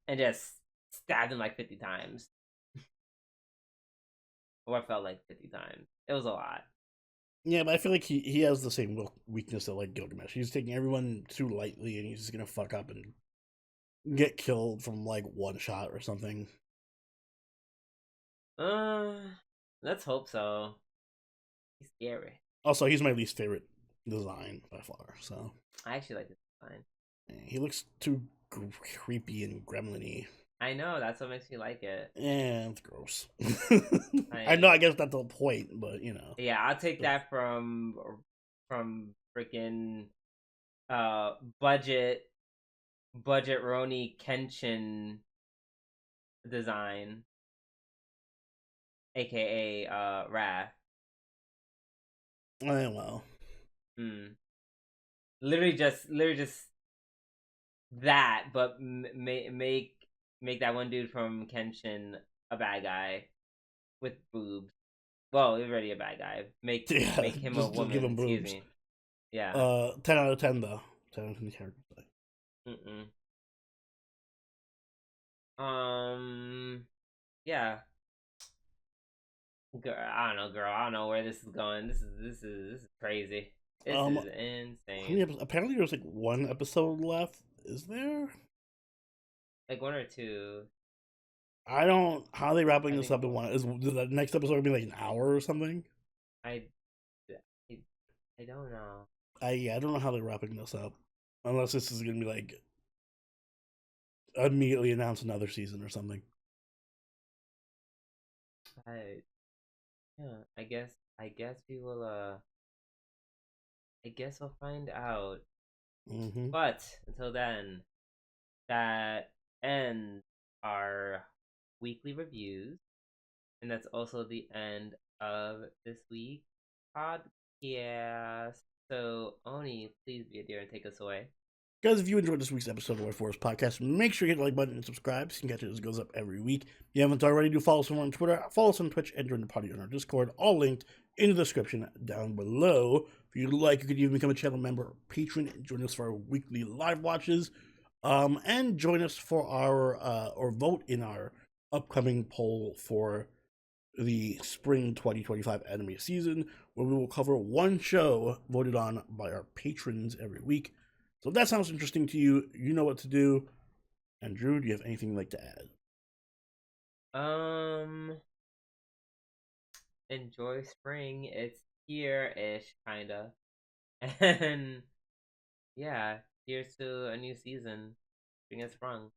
and just stabbed him like 50 times. What felt like 50 times. It was a lot. Yeah, but I feel like he has the same weakness that like Gilgamesh. He's taking everyone too lightly, and he's just gonna fuck up and get killed from like one shot or something. Let's hope so. He's scary. Also, he's my least favorite design by far. So I actually like this design. he looks too creepy and gremlin-y. I know, that's what makes me like it. Yeah, it's gross. I know, I guess that's the point, but you know. Yeah, I'll take that from freaking budget Roni Kenshin design, aka Wrath. Well. Literally just that, but make that one dude from Kenshin a bad guy with boobs. Well, he's already a bad guy. Make him a woman. Give him excuse boobs. me. Yeah. 10 out of 10 though. 10 out of 10 characters. Yeah. Girl, I don't know, girl. I don't know where this is going. This is crazy. This Um, is how insane. many apparently there's like one episode left. Is there? Like one or two. I don't. How are they wrapping I this think up in one? Is the next episode gonna be like an hour or something? I I, I don't know. I don't know how they're wrapping this up, unless this is gonna be like immediately announce another season or something. I yeah. I guess we will. I guess we'll find out. Mm-hmm. But until then, that ends our weekly reviews, and that's also the end of this week's podcast. So Oni, please be a dear and take us away. Guys, if you enjoyed this week's episode of our Forest Podcast, make sure you hit the like button and subscribe so you can catch it as it goes up every week. If you haven't already, do follow us on Twitter, follow us on Twitch, and join the party on our Discord, all linked in the description down below. If you'd like, you could even become a channel member or patron and join us for our weekly live watches. And join us for our or vote in our upcoming poll for the spring 2025 anime season, where we will cover one show voted on by our patrons every week. So if that sounds interesting to you, you know what to do. And Drew, do you have anything you'd like to add? Enjoy spring. It's here-ish, kinda. And yeah, here's to a new season. Spring has sprung.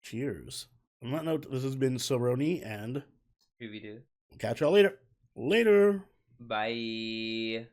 Cheers. On that note, this has been Soroni, and Scooby Doo. we'll catch y'all later. Later. Bye.